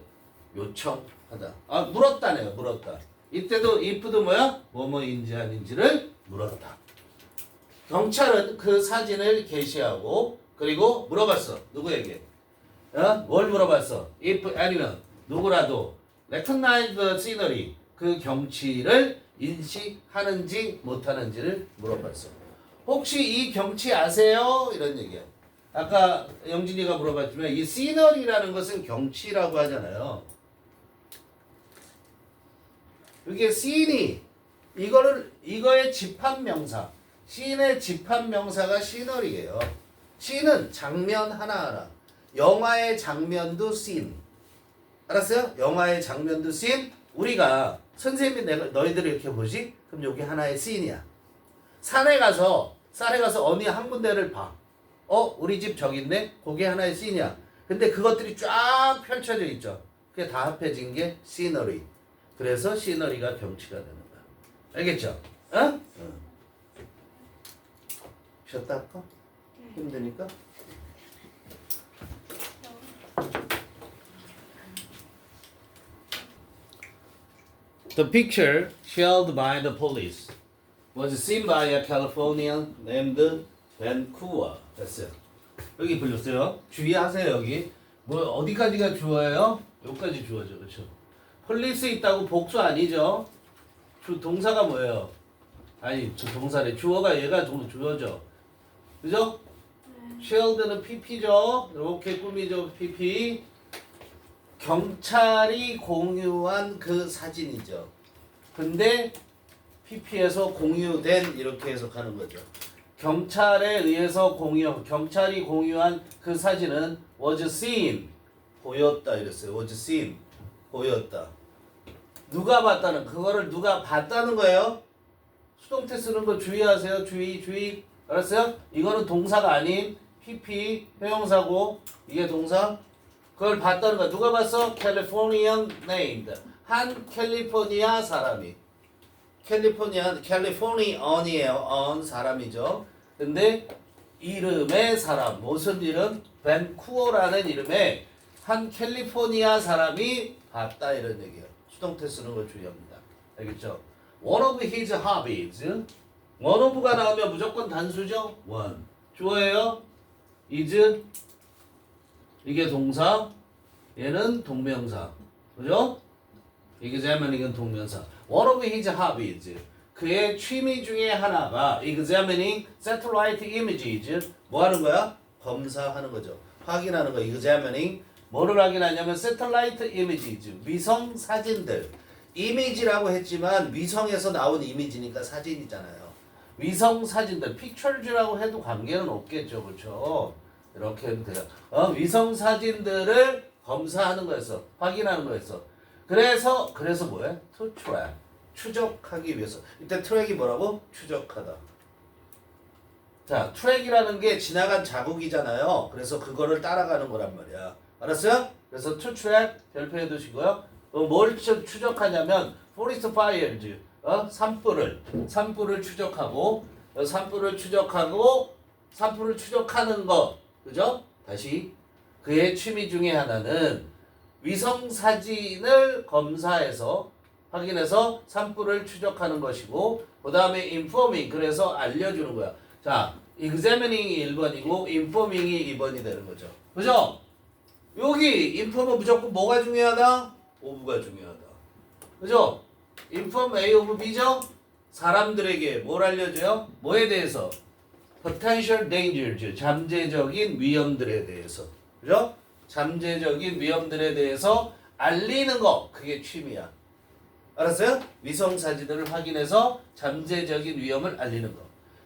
요청하다. 물었다네요. 물었다. 이때도 if도 뭐야? 뭐뭐인지 아닌지를 물었다. 경찰은 그 사진을 게시하고 그리고 물어봤어. 누구에게? 뭘 물어봤어? If anyone 누구라도 recognize the scenery 그 경치를 인식하는지 못하는지를 물어봤어. 혹시 이 경치 아세요? 이런 얘기야. 아까 영진이가 물어봤지만 이 scenery라는 것은 경치라고 하잖아요. 이게 scene이 이거의 집합명사. scene의 집합명사가 scenery예요. scene은 장면 하나하나. 영화의 장면도 scene. 알았어요? 영화의 장면도 scene. 우리가 선생님이 너희들을 이렇게 보지? 그럼 여기 하나의 scene이야. 산에 가서 쌀에 가서 어느 한 군데를 봐. 우리 집 저기 있네? 그게 하나의 씬이야. 근데 그것들이 쫙 펼쳐져 있죠. 그게 다 합해진 게 시너리. 그래서 시너리가 경치가 되는 거야. 알겠죠? 어? 쉬었다 할까? 힘드니까? The picture shared by the police was seen by a Californian named Vancouver. 됐어요. 여기 불렸어요. 주의하세요. 여기 뭐 어디까지가 주어예요? 여기까지 주어죠. 그렇죠? 폴리스 있다고 복수 아니죠? 동사가 뭐예요? 아니 저 동사래. 주어가 얘가 주어죠. 그죠? shield는 PP죠. 이렇게 꾸미죠. PP. 경찰이 공유한 그 사진이죠. 근데 PP에서 공유된 이렇게 해석하는 거죠. 경찰에 의해서 경찰이 공유한 그 사진은 was seen 보였다 이랬어요. was seen 보였다. 누가 봤다는 그거를 누가 봤다는 거예요. 수동태 쓰는 거 주의하세요. 주의. 알았어요? 이거는 동사가 아닌 PP 형용사고 이게 동사. 그걸 봤다는 거야. 누가 봤어? Californian named. 한 캘리포니아 사람이. 캘리포니언이에요. 사람이죠. 근데 이름의 사람. 무슨 이름? 밴쿠어라는 이름의 한 캘리포니아 사람이 봤다 이런 얘기예요. 수동태 쓰는 걸 주의합니다. 알겠죠? One of his hobbies. one of가 나오면 무조건 단수죠? one. 주어예요? is 이게 동사, 얘는 동명사. 그죠? examining 동명사. One of his hobbies. 그의 취미 중에 하나가 examining satellite images. 뭐 하는 거야? 검사하는 거죠. 확인하는 거. examining. 뭐를 확인하냐면 satellite images. 위성 사진들. 이미지라고 했지만 위성에서 나온 이미지니까 사진이잖아요. 위성 사진들. pictures라고 해도 관계는 없겠죠. 그렇죠? 이렇게 해도 돼요. 위성 사진들을 검사하는 거였어. 확인하는 거였어. 그래서 뭐예요? To track. 추적하기 위해서. 이때 트랙이 뭐라고? 추적하다. 자, 트랙이라는 게 지나간 자국이잖아요. 그래서 그거를 따라가는 거란 말이야. 알았어요? 그래서 to track 별표해 두시고요. 뭘 추적하냐면 forest fires. 산불을 추적하고 산불을 추적하는 거. 그죠? 다시 그의 취미 중에 하나는 위성 사진을 검사해서 확인해서 산불을 추적하는 것이고 그 다음에 informing 그래서 알려주는 거야. 자, examining이 1번이고 informing이 2번이 되는 거죠. 그죠? 여기 inform은 무조건 뭐가 중요하다? of가 중요하다. 그죠? inform A of B죠? 사람들에게 뭘 알려줘요? 뭐에 대해서? potential dangers, 잠재적인 위험들에 대해서. 그죠? 잠재적인 위험들에 대해서 알리는 거. 그게 취미야. 알았어요? 위성 사진을 확인해서 잠재적인 위험을 알리는 거.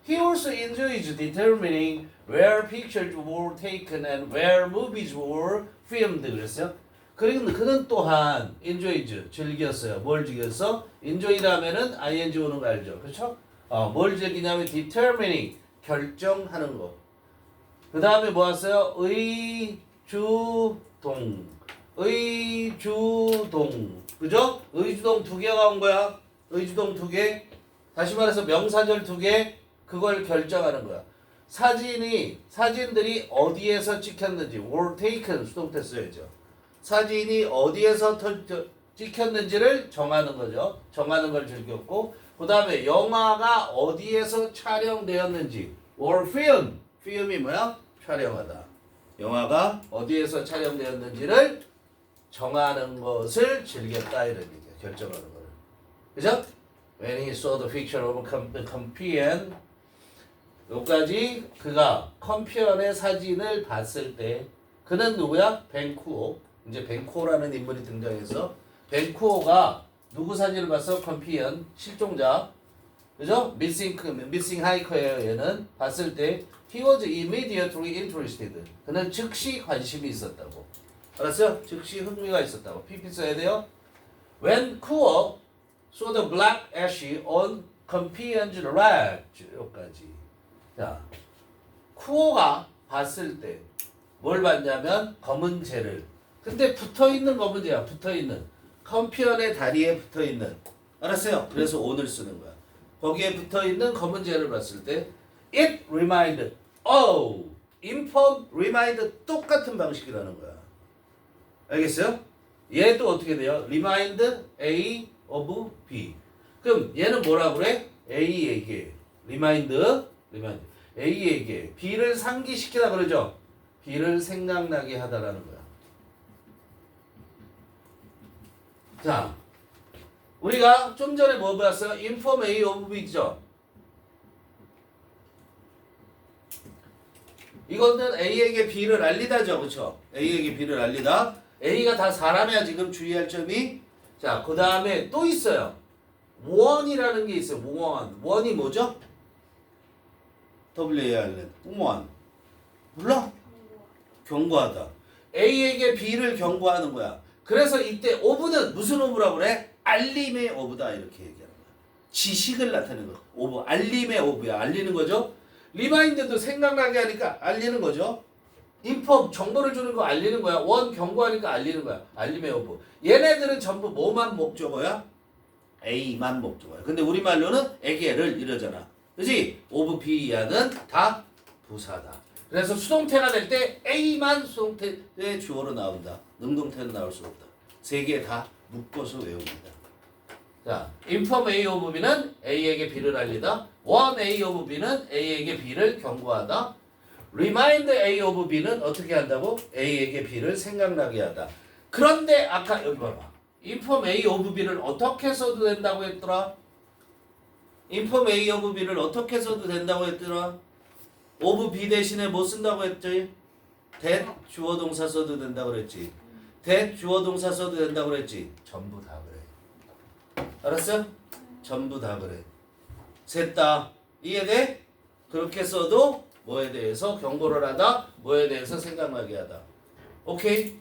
He also enjoys determining where pictures were taken and where movies were filmed. 그랬어요? 그는 또한 enjoys, 즐겼어요. 뭘 즐겼어? enjoy라면은 ing 오는 거 알죠? 그렇죠? 뭘 즐기냐면 determining, 결정하는 거. 그 다음에 뭐 왔어요? 의주동. 그죠? 의주동 2개가 온 거야. 의주동 2개. 다시 말해서 명사절 2개. 그걸 결정하는 거야. 사진들이 어디에서 찍혔는지 were taken 수동태 써야죠. 사진이 어디에서 찍혔는지를 정하는 거죠. 정하는 걸 즐겼고 그 다음에 영화가 어디에서 촬영되었는지 were film. film이 뭐야? 촬영하다. 영화가 어디에서 촬영되었는지를 정하는 것을 즐겼다 이런 얘기야. 결정하는 거를. 그죠? When he saw the picture of Campion 여기까지 그가 컴피언의 사진을 봤을 때 그는 누구야? 벤쿠오. 이제 벤쿠오라는 인물이 등장해서 벤쿠오가 누구 사진을 봤어? 컴피언 실종자. 그죠? 미싱 하이커예요. 얘는 봤을 때 he was immediately interested. 그는 즉시 관심이 있었다고. 알았어요? 즉시 흥미가 있었다고. PP 써야 돼요. When Kuo saw the black ash on Campion's leg. 여기까지. 자, 쿠오가 봤을 때 뭘 봤냐면 검은 재를. 근데 붙어있는 검은 재야. 붙어있는. 컴피언의 다리에 붙어있는. 알았어요? 그래서 오늘 쓰는 거야. 거기에 붙어있는 검은 재를 봤을 때 it remind, oh, inform, remind 똑같은 방식이라는 거야. 알겠어요? 얘도 어떻게 돼요? remind A of B. 그럼 얘는 뭐라 그래? A에게 remind A에게 B를 상기시키다 그러죠? B를 생각나게 하다라는 거야. 자, 우리가 좀 전에 뭐 배웠어요? inform A of B죠? 이거는 A에게 B를 알리다죠, 그렇죠? A에게 B를 알리다. A가 다 사람이야. 지금 주의할 점이. 자, 그 다음에 또 있어요. warn이라는 게 있어요. warn이 뭐죠? W-A-R-N. warn. 몰라? 경고하다. A에게 B를 경고하는 거야. 그래서 이때 of는 무슨 of라고 그래? 알림의 of다 이렇게 얘기하는 거야. 지식을 나타내는 거. of, 알림의 of야. 알리는 거죠. 리마인드도 생각나게 하니까 알리는 거죠. 인폼, 정보를 주는 거 알리는 거야. 원, 경고하니까 알리는 거야. 알림의 of. 얘네들은 전부 뭐만 목적어야? A만 목적어야. 근데 우리말로는 에게를 이러잖아. 그지? of B야는 다 부사다. 그래서 수동태가 될 때 A만 수동태의 주어로 나온다. 능동태는 나올 수 없다. 세 개 다 묶어서 외웁니다. 자, inform A of B는 A에게 B를 알리다. warn A of B는 A에게 B를 경고하다. remind A of B는 어떻게 한다고? A에게 B를 생각나게 하다. 그런데 아까 여기 봐봐. inform A of B를 어떻게 써도 된다고 했더라? inform A of B를 어떻게 써도 된다고 했더라? of B 대신에 뭐 쓴다고 했지? that 주어 동사 써도 된다고 그랬지. that 주어 동사 써도 된다고 그랬지. 전부 다 그래. 알았어? 전부 다 그래. 셋 다 이해돼? 그렇게 써도 뭐에 대해서 경고를 하다, 뭐에 대해서 생각나게 하다. 오케이?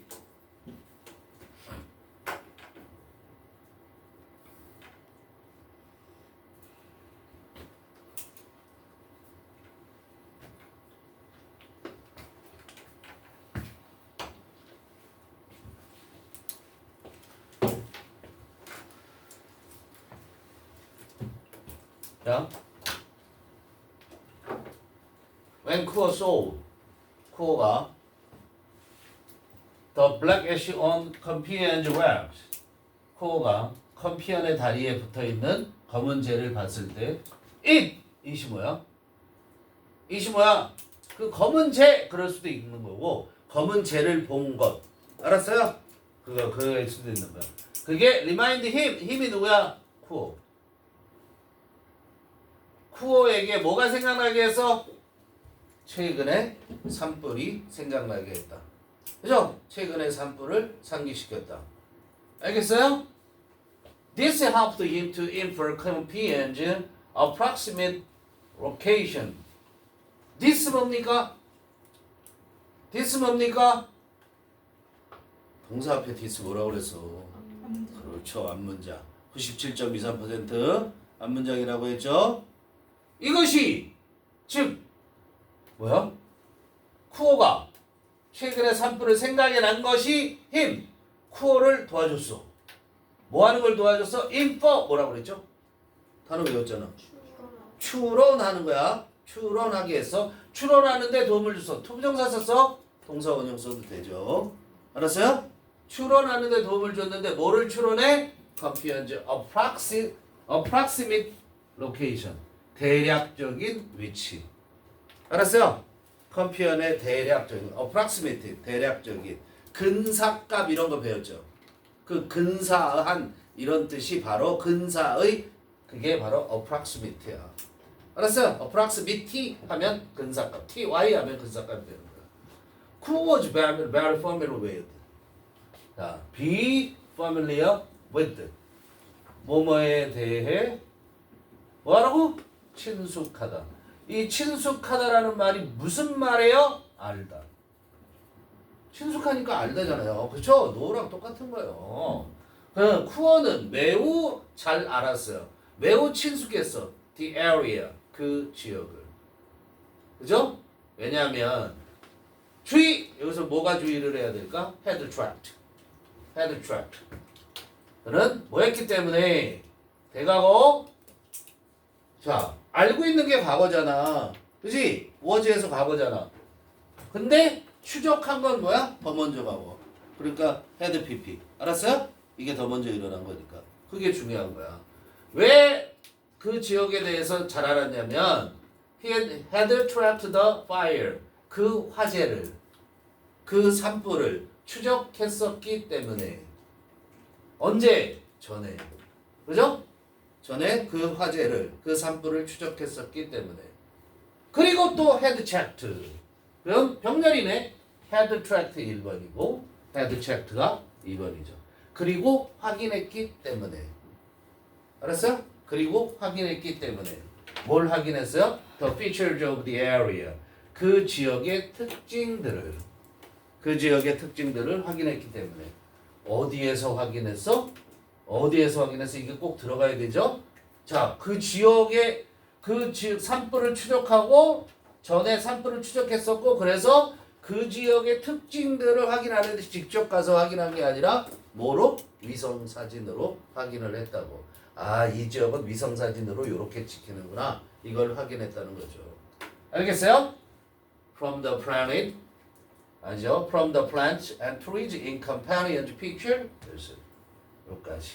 자, when Kuo saw, Kuo가 the black ash on Compion's webs, Kuo가 컴피언의 다리에 붙어있는 검은 재를 봤을 때 it이 뭐야? it이 뭐야? 그 검은 재 그럴 수도 있는 거고 검은 재를 본 것 알았어요? 그거일 수도 있는 거야. 그게 remind him, 힘이 누구야? 쿠오. 쿠오에게 뭐가 생각나게 해서? 최근에 산불이 생각나게 했다. 그죠? 최근에 산불을 상기시켰다. 알겠어요? This helped him to infer Compion's approximate location. This 뭡니까? This 뭡니까? 동사 앞에 this 뭐라고 그랬어? 그렇죠. 앞문장. 97.23% 앞문장이라고 했죠? 이것이 즉 뭐야? 쿠오가 최근에 산불을 생각해 난 것이 힘 쿠오를 도와줬어. 뭐 하는 걸 도와줬어? 인퍼 뭐라고 그랬죠? 단어 외웠잖아. 추론하는 거야. 추론하게 했어. 추론하는데 도움을 줬어. 투부정사 썼어? 동사 원형 써도 되죠. 알았어요? 추론하는데 도움을 줬는데 뭐를 추론해? Compion's approximate location. 대략적인 위치. 알았어요? 컴피언의 대략적인 approximate 대략적인 근사값 이런 거 배웠죠. 그 근사한 이런 뜻이 바로 근사의 그게 바로 approximate야. 알았어요? approximate 하면 근사값, ty 하면 근사값이 되는 거야. Who was very familiar with? 자, be familiar with 뭐뭐에 대해 뭐하라고? 친숙하다. 이 친숙하다라는 말이 무슨 말이에요? 알다. 친숙하니까 알다잖아요. 그렇죠? 노랑 똑같은 거예요. 쿠어는 매우 잘 알았어요. 매우 친숙했어. The area, 그 지역을. 그죠? 왜냐하면 주의! 여기서 뭐가 주의를 해야 될까? head trapped. head trapped. 그는 뭐 했기 때문에 대과거 자 알고 있는 게 과거잖아. 그지? was에서 과거잖아. 근데 추적한 건 뭐야? 더 먼저 과거. 그러니까 had pp. 알았어요? 이게 더 먼저 일어난 거니까. 그게 중요한 거야. 왜 그 지역에 대해서 잘 알았냐면 he had trapped the fire. 그 화재를 그 산불을 추적했었기 때문에 언제? 전에. 그죠? 전에 그 화재를 그 산불을 추적했었기 때문에 그리고 또 had checked. 그럼 병렬이네. had tracked 1번이고 had checked가 2번이죠. 그리고 확인했기 때문에. 알았어요? 그리고 확인했기 때문에. 뭘 확인했어요? The features of the area. 그 지역의 특징들을. 그 지역의 특징들을 확인했기 때문에. 어디에서 확인했어? 어디에서 확인했어? 이게 꼭 들어가야 되죠? 자, 그 지역의 산불을 추적하고 전에 산불을 추적했었고 그래서 그 지역의 특징들을 확인하는데 직접 가서 확인한 게 아니라 뭐로? 위성 사진으로 확인을 했다고. 아, 이 지역은 위성 사진으로 이렇게 찍히는구나. 이걸 확인했다는 거죠. 알겠어요? From the planet, 아니죠? From the plants and trees in companion picture. 그래서 여기까지.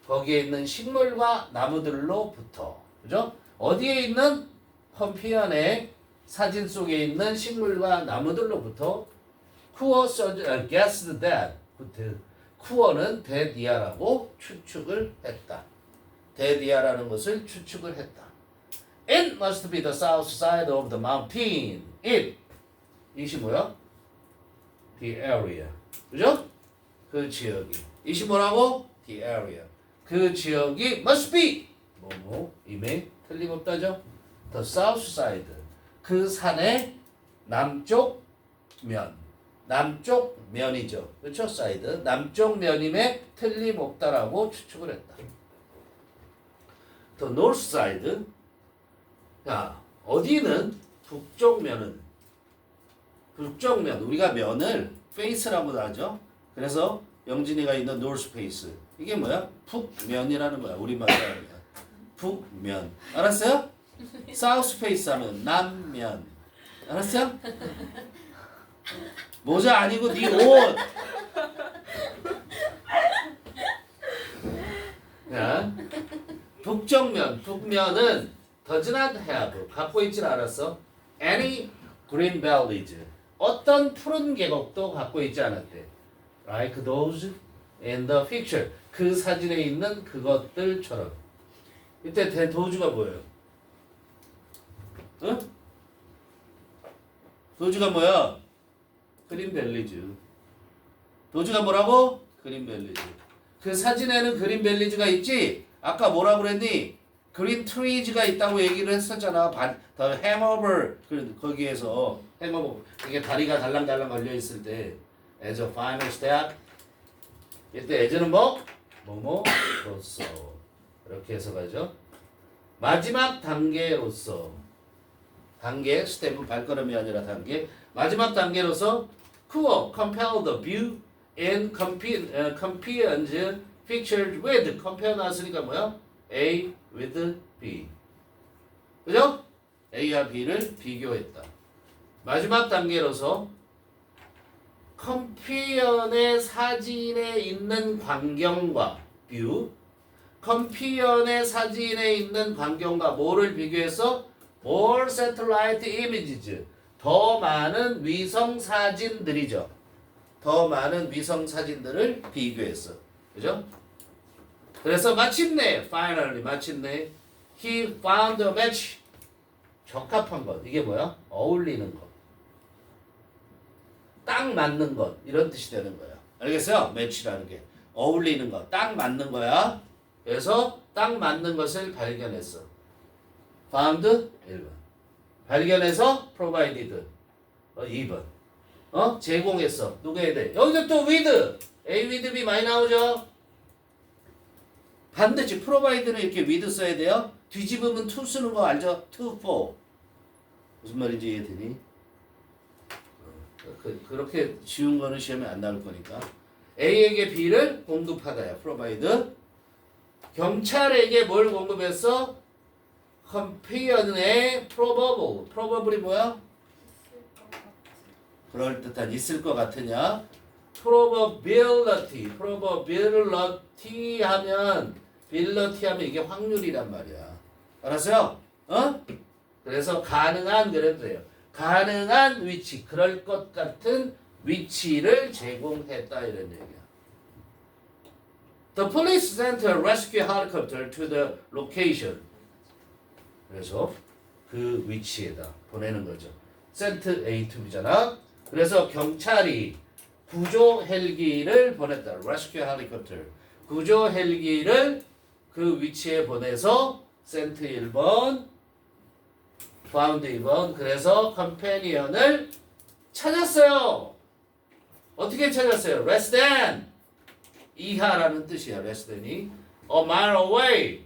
거기에 있는 식물과 나무들로부터, 그죠? 어디에 있는 컴피언의 사진 속에 있는 식물과 나무들로부터 쿠어 guessed that 쿠어는 데디아라고 추측을 했다. 데디아라는 것을 추측을 했다. It must be the south side of the mountain. 이시 뭐야? The area. 그죠? 그 지역이. 이시 뭐라고? The area. 그 지역이 must be 임에 틀림없다죠. The south side. 그 산의 남쪽 면. 남쪽 면이죠. 그렇죠? side. 남쪽 면임에 틀림없다라고 추측을 했다. The north side. 자, 어디는 북쪽 면은 북쪽 면. 우리가 면을 face라고도 하죠. 그래서 영진이가 있는 north face. 이게 뭐야? 북면이라는 거야. 우리말로 하면. 북면. 알았어요? south face 하면 남면. 알았어요? 모자 아니고 네 옷. 자, 북쪽면. 북면은 does not have. 갖고 있진 않았어. any green bellies. 어떤 푸른 계곡도 갖고 있지 않았대. Like those in the picture. 그 사진에 있는 그것들처럼. 이때 도주가 뭐예요? 응? 도주가 뭐야? 그린벨리즈. 도주가 뭐라고? 그린벨리즈. 그 사진에는 그린벨리즈가 있지? 아까 뭐라고 그랬니? 그린 트리즈가 있다고 얘기를 했었잖아. 더 해머버 거기에서 해머버 이게 다리가 달랑달랑 걸려 있을 때 as a final step 이때 as는 뭐뭐로서 이렇게 해서 가죠. 마지막 단계로서 단계 스텝은 발걸음이 아니라 단계 마지막 단계로서 cool compare the view and compare pictures with compare 나왔으니까 뭐야? A with B. 그죠? A와 B를 비교했다. 마지막 단계로서 컴피언의 사진에 있는 광경과 뷰, 컴피언의 사진에 있는 광경과 뭐를 비교해서 more satellite images, 더 많은 위성 사진들이죠. 더 많은 위성 사진들을 비교했어. 그죠? 그래서 마침내 he found a match. 적합한 것. 이게 뭐야? 어울리는 것. 딱 맞는 것. 이런 뜻이 되는 거야. 알겠어요? match라는 게. 어울리는 것. 딱 맞는 거야. 그래서 딱 맞는 것을 발견했어. found 1번. 발견해서 provided 2번. 제공했어. 누구에 대해? 여기서 또 with. A with B 많이 나오죠? 반드시 provide는 이렇게 with 써야 돼요. 뒤집으면 to 쓰는 거 알죠? to for. 무슨 말인지 이해되니? 그렇게 쉬운 거는 시험에 안 나올 거니까. A에게 B를 공급하다야. provide. 경찰에게 뭘 공급했어? 컴피언의 probable. probable이 뭐야? 그럴듯한 있을 것 같으냐? probability. probability 하면 ability 하면 이게 확률이란 말이야. 알았어요? 어? 그래서 가능한 그래도 돼요. 가능한 위치, 그럴 것 같은 위치를 제공했다 이런 얘기야. The police sent a rescue helicopter to the location. 그래서 그 위치에다 보내는 거죠. sent A to B잖아. 그래서 경찰이 구조 헬기를 보냈다. rescue helicopter. 구조 헬기를 그 위치에 보내서 sent 1번, found 2번. 그래서 컴패니언을 찾았어요. 어떻게 찾았어요? less than 이하라는 뜻이야. less than이 a mile away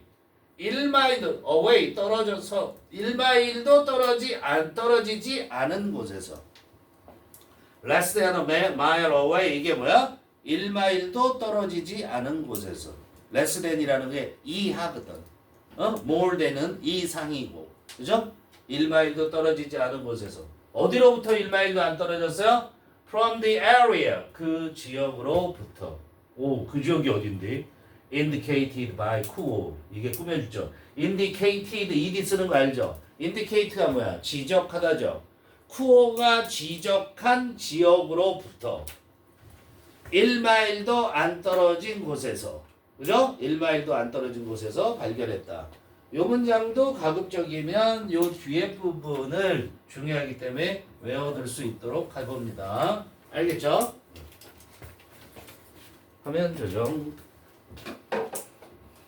1마일 away 떨어져서 1마일도 떨어지지 않은 곳에서 less than a mile away 이게 뭐야? 1마일도 떨어지지 않은 곳에서 less than이라는 게 이하거든. more than은 이상이고 그죠? 1마일도 떨어지지 않은 곳에서 어디로부터 1마일도 안 떨어졌어요? From the area 그 지역으로부터. 오, 그 지역이 어딘데? Indicated by Kuo. 이게 꾸며주죠. Indicated ed 쓰는 거 알죠? Indicate가 뭐야? 지적하다죠. 쿠오가 지적한 지역으로부터 1마일도 안 떨어진 곳에서 그죠? 1마일도 안 떨어진 곳에서 발견했다. 요 문장도 가급적이면 요 뒤에 부분을 중요하기 때문에 외워둘 수 있도록 해봅니다. 알겠죠? 화면 조정.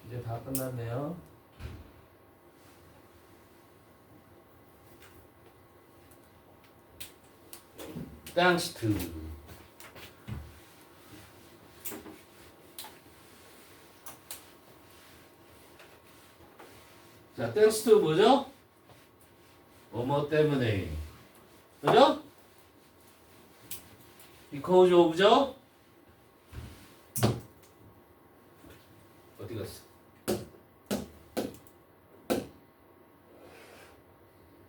이제 다 끝났네요. Thanks to. 자, thanks to 뭐죠? 뭐뭐 때문에. 그죠? because of죠? 어디 갔어?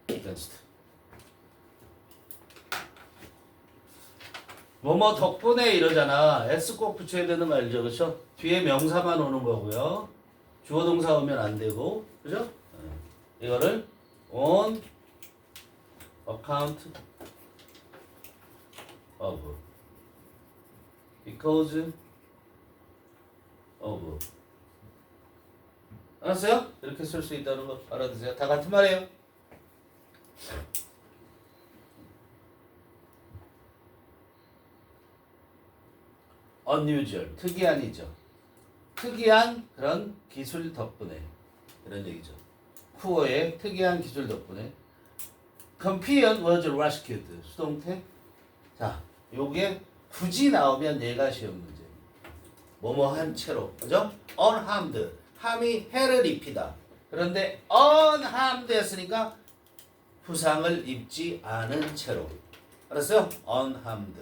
thanks to. 뭐뭐 덕분에 이러잖아. S 꼭 붙여야 되는 거 알죠? 그렇죠? 뒤에 명사만 오는 거고요. 주어 동사 오면 안 되고. 그죠? 이거를 on account of because of 알았어요? 이렇게 쓸 수 있다는 거 알아두세요. 다 같은 말이에요. unusual, 특이한이죠. 특이한 그런 기술 덕분에 이런 얘기죠. 쿠어의 특이한 기술 덕분에 Campion was rescued. 수동태. 자, 요게 굳이 나오면 얘가 시험 문제. 뭐뭐 한 채로, 그죠? unharmed. 함이 해를 입히다. 그런데 unharmed 했으니까 부상을 입지 않은 채로. 알았어요? unharmed.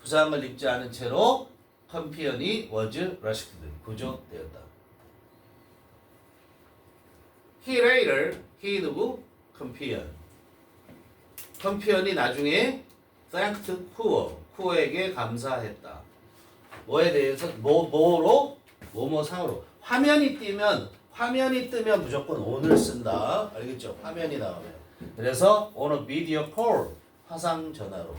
부상을 입지 않은 채로 컴피언이 was rescued. 구조되었다. He later, he 누구? 컴피언. 컴피언이 나중에 thanked Kuo. 쿠어에게 감사했다. 뭐에 대해서? 뭐로? 뭐뭐상으로. 화면이 뜨면 무조건 on을 쓴다. 알겠죠? 화면이 나오면. 그래서 on a video call. 화상 전화로.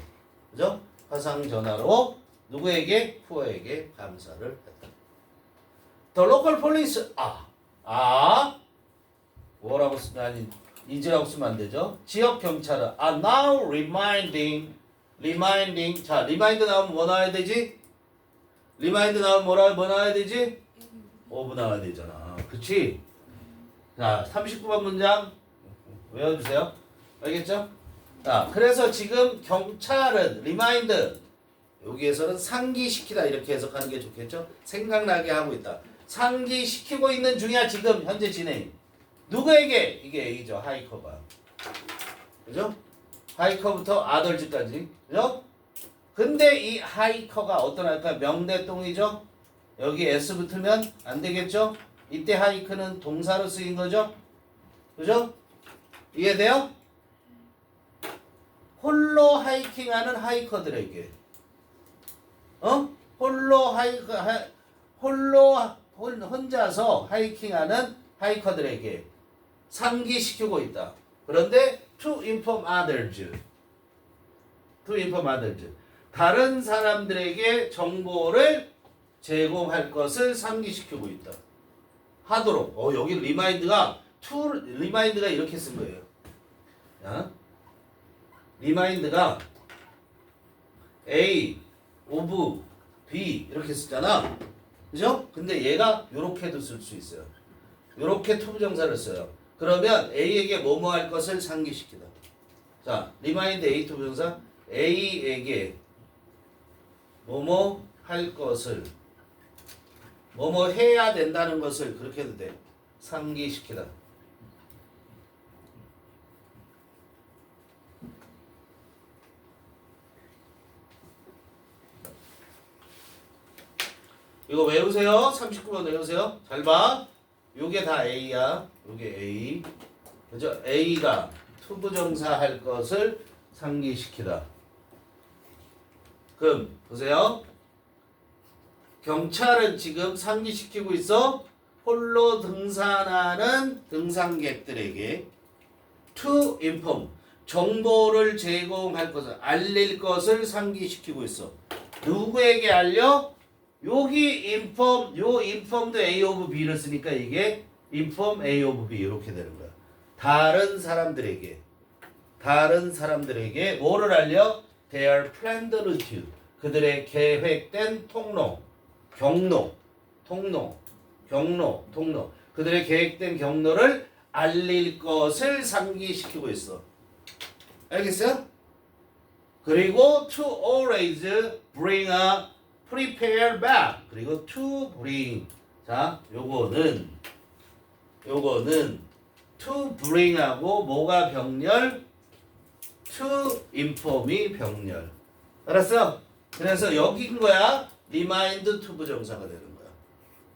그죠? 화상 전화로 누구에게? 쿠어에게 감사를 했다. The local police. 뭐라고 쓰면 아니 이제라고 쓰면 안 되죠. 지역 경찰은 now reminding. 자, remind 나오면 뭐 나와야 되지? remind 나오면 뭐 나와야 되지? of 나와야 되잖아. 그치? 자, 39번 문장 외워주세요. 알겠죠? 자, 그래서 지금 경찰은 remind 여기에서는 상기시키다 이렇게 해석하는 게 좋겠죠? 생각나게 하고 있다. 상기시키고 있는 중이야 지금 현재 진행. 누구에게? 이게 A죠. 하이커가. 그죠? 하이커부터 아덜즈까지. 그죠? 근데 이 하이커가 어떤 할까? 명대동이죠? 여기 S 붙으면 안 되겠죠? 이때 하이크는 동사로 쓰인 거죠? 그죠? 이해돼요? 홀로 하이킹하는 하이커들에게 혼자서 하이킹하는 하이커들에게 상기시키고 있다. 그런데 to inform others. 다른 사람들에게 정보를 제공할 것을 상기시키고 있다. 하도록. 여기 리마인드가 이렇게 쓴 거예요. 자, 리마인드가 A of B 이렇게 쓰잖아. 그죠? 근데 얘가 요렇게도 쓸 수 있어요. 요렇게 투부정사를 써요. 그러면 A에게 뭐뭐 할 것을 상기시키다. 자, 리마인드 A 투부정사 A에게 뭐뭐 할 것을 뭐뭐 해야 된다는 것을 그렇게 해도 돼. 상기시키다. 이거 외우세요. 39번 외우세요. 잘 봐. 요게 다 A야. 요게 A. 그죠? A가 투부정사 할 것을 상기시키다. 그럼 보세요. 경찰은 지금 상기시키고 있어. 홀로 등산하는 등산객들에게 to inform 정보를 제공할 것을 알릴 것을 상기시키고 있어. 누구에게 알려? 여기 inform inform도 A of B를 쓰니까 이게 inform A of B 이렇게 되는 거야. 다른 사람들에게 뭐를 알려? Their planned route 그들의 계획된 경로 그들의 계획된 경로를 알릴 것을 상기시키고 있어. 알겠어요? 그리고 to always bring a prepare bag 그리고 to bring 자 요거는 to bring하고 뭐가 병렬 to inform이 병렬 알았어? 그래서 여기인 거야 remind to 부정사가 되는 거야.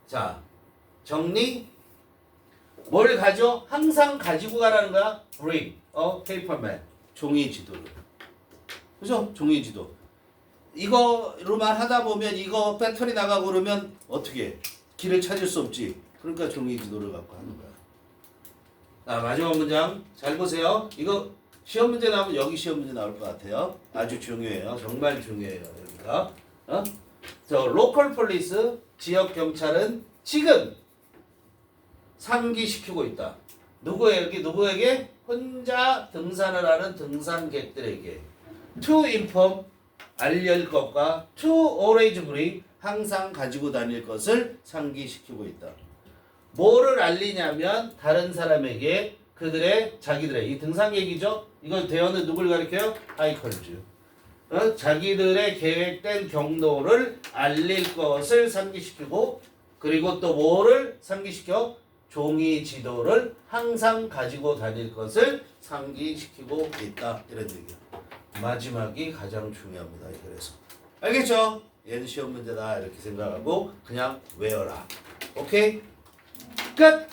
자 정리 뭘 가져? 항상 가지고 가라는 거야. bring paper map 종이 지도를 그죠? 종이 지도 이거로만 하다 보면 이거 배터리 나가고 그러면 어떻게 해? 길을 찾을 수 없지. 그러니까 종이 지도를 갖고 하는 거야. 자, 마지막 문장 잘 보세요. 이거 시험 문제 나오면 여기 시험 문제 나올 것 같아요. 아주 중요해요. 정말 중요해요. 여기가. 로컬 폴리스 지역 경찰은 지금 상기시키고 있다. 누구에게? 혼자 등산을 하는 등산객들에게. To inform 알릴 것과 to always bring 항상 가지고 다닐 것을 상기시키고 있다. 뭐를 알리냐면 다른 사람에게 자기들의 이 등산객이죠. 이건 대어는 누굴 가리켜요? 하이커즈. 자기들의 계획된 경로를 알릴 것을 상기시키고 그리고 또 뭐를 상기시켜? 종이 지도를 항상 가지고 다닐 것을 상기시키고 있다. 이런 얘기야. 마지막이 가장 중요합니다. 그래서 알겠죠? 얘는 시험 문제다 이렇게 생각하고 그냥 외워라. 오케이? 끝!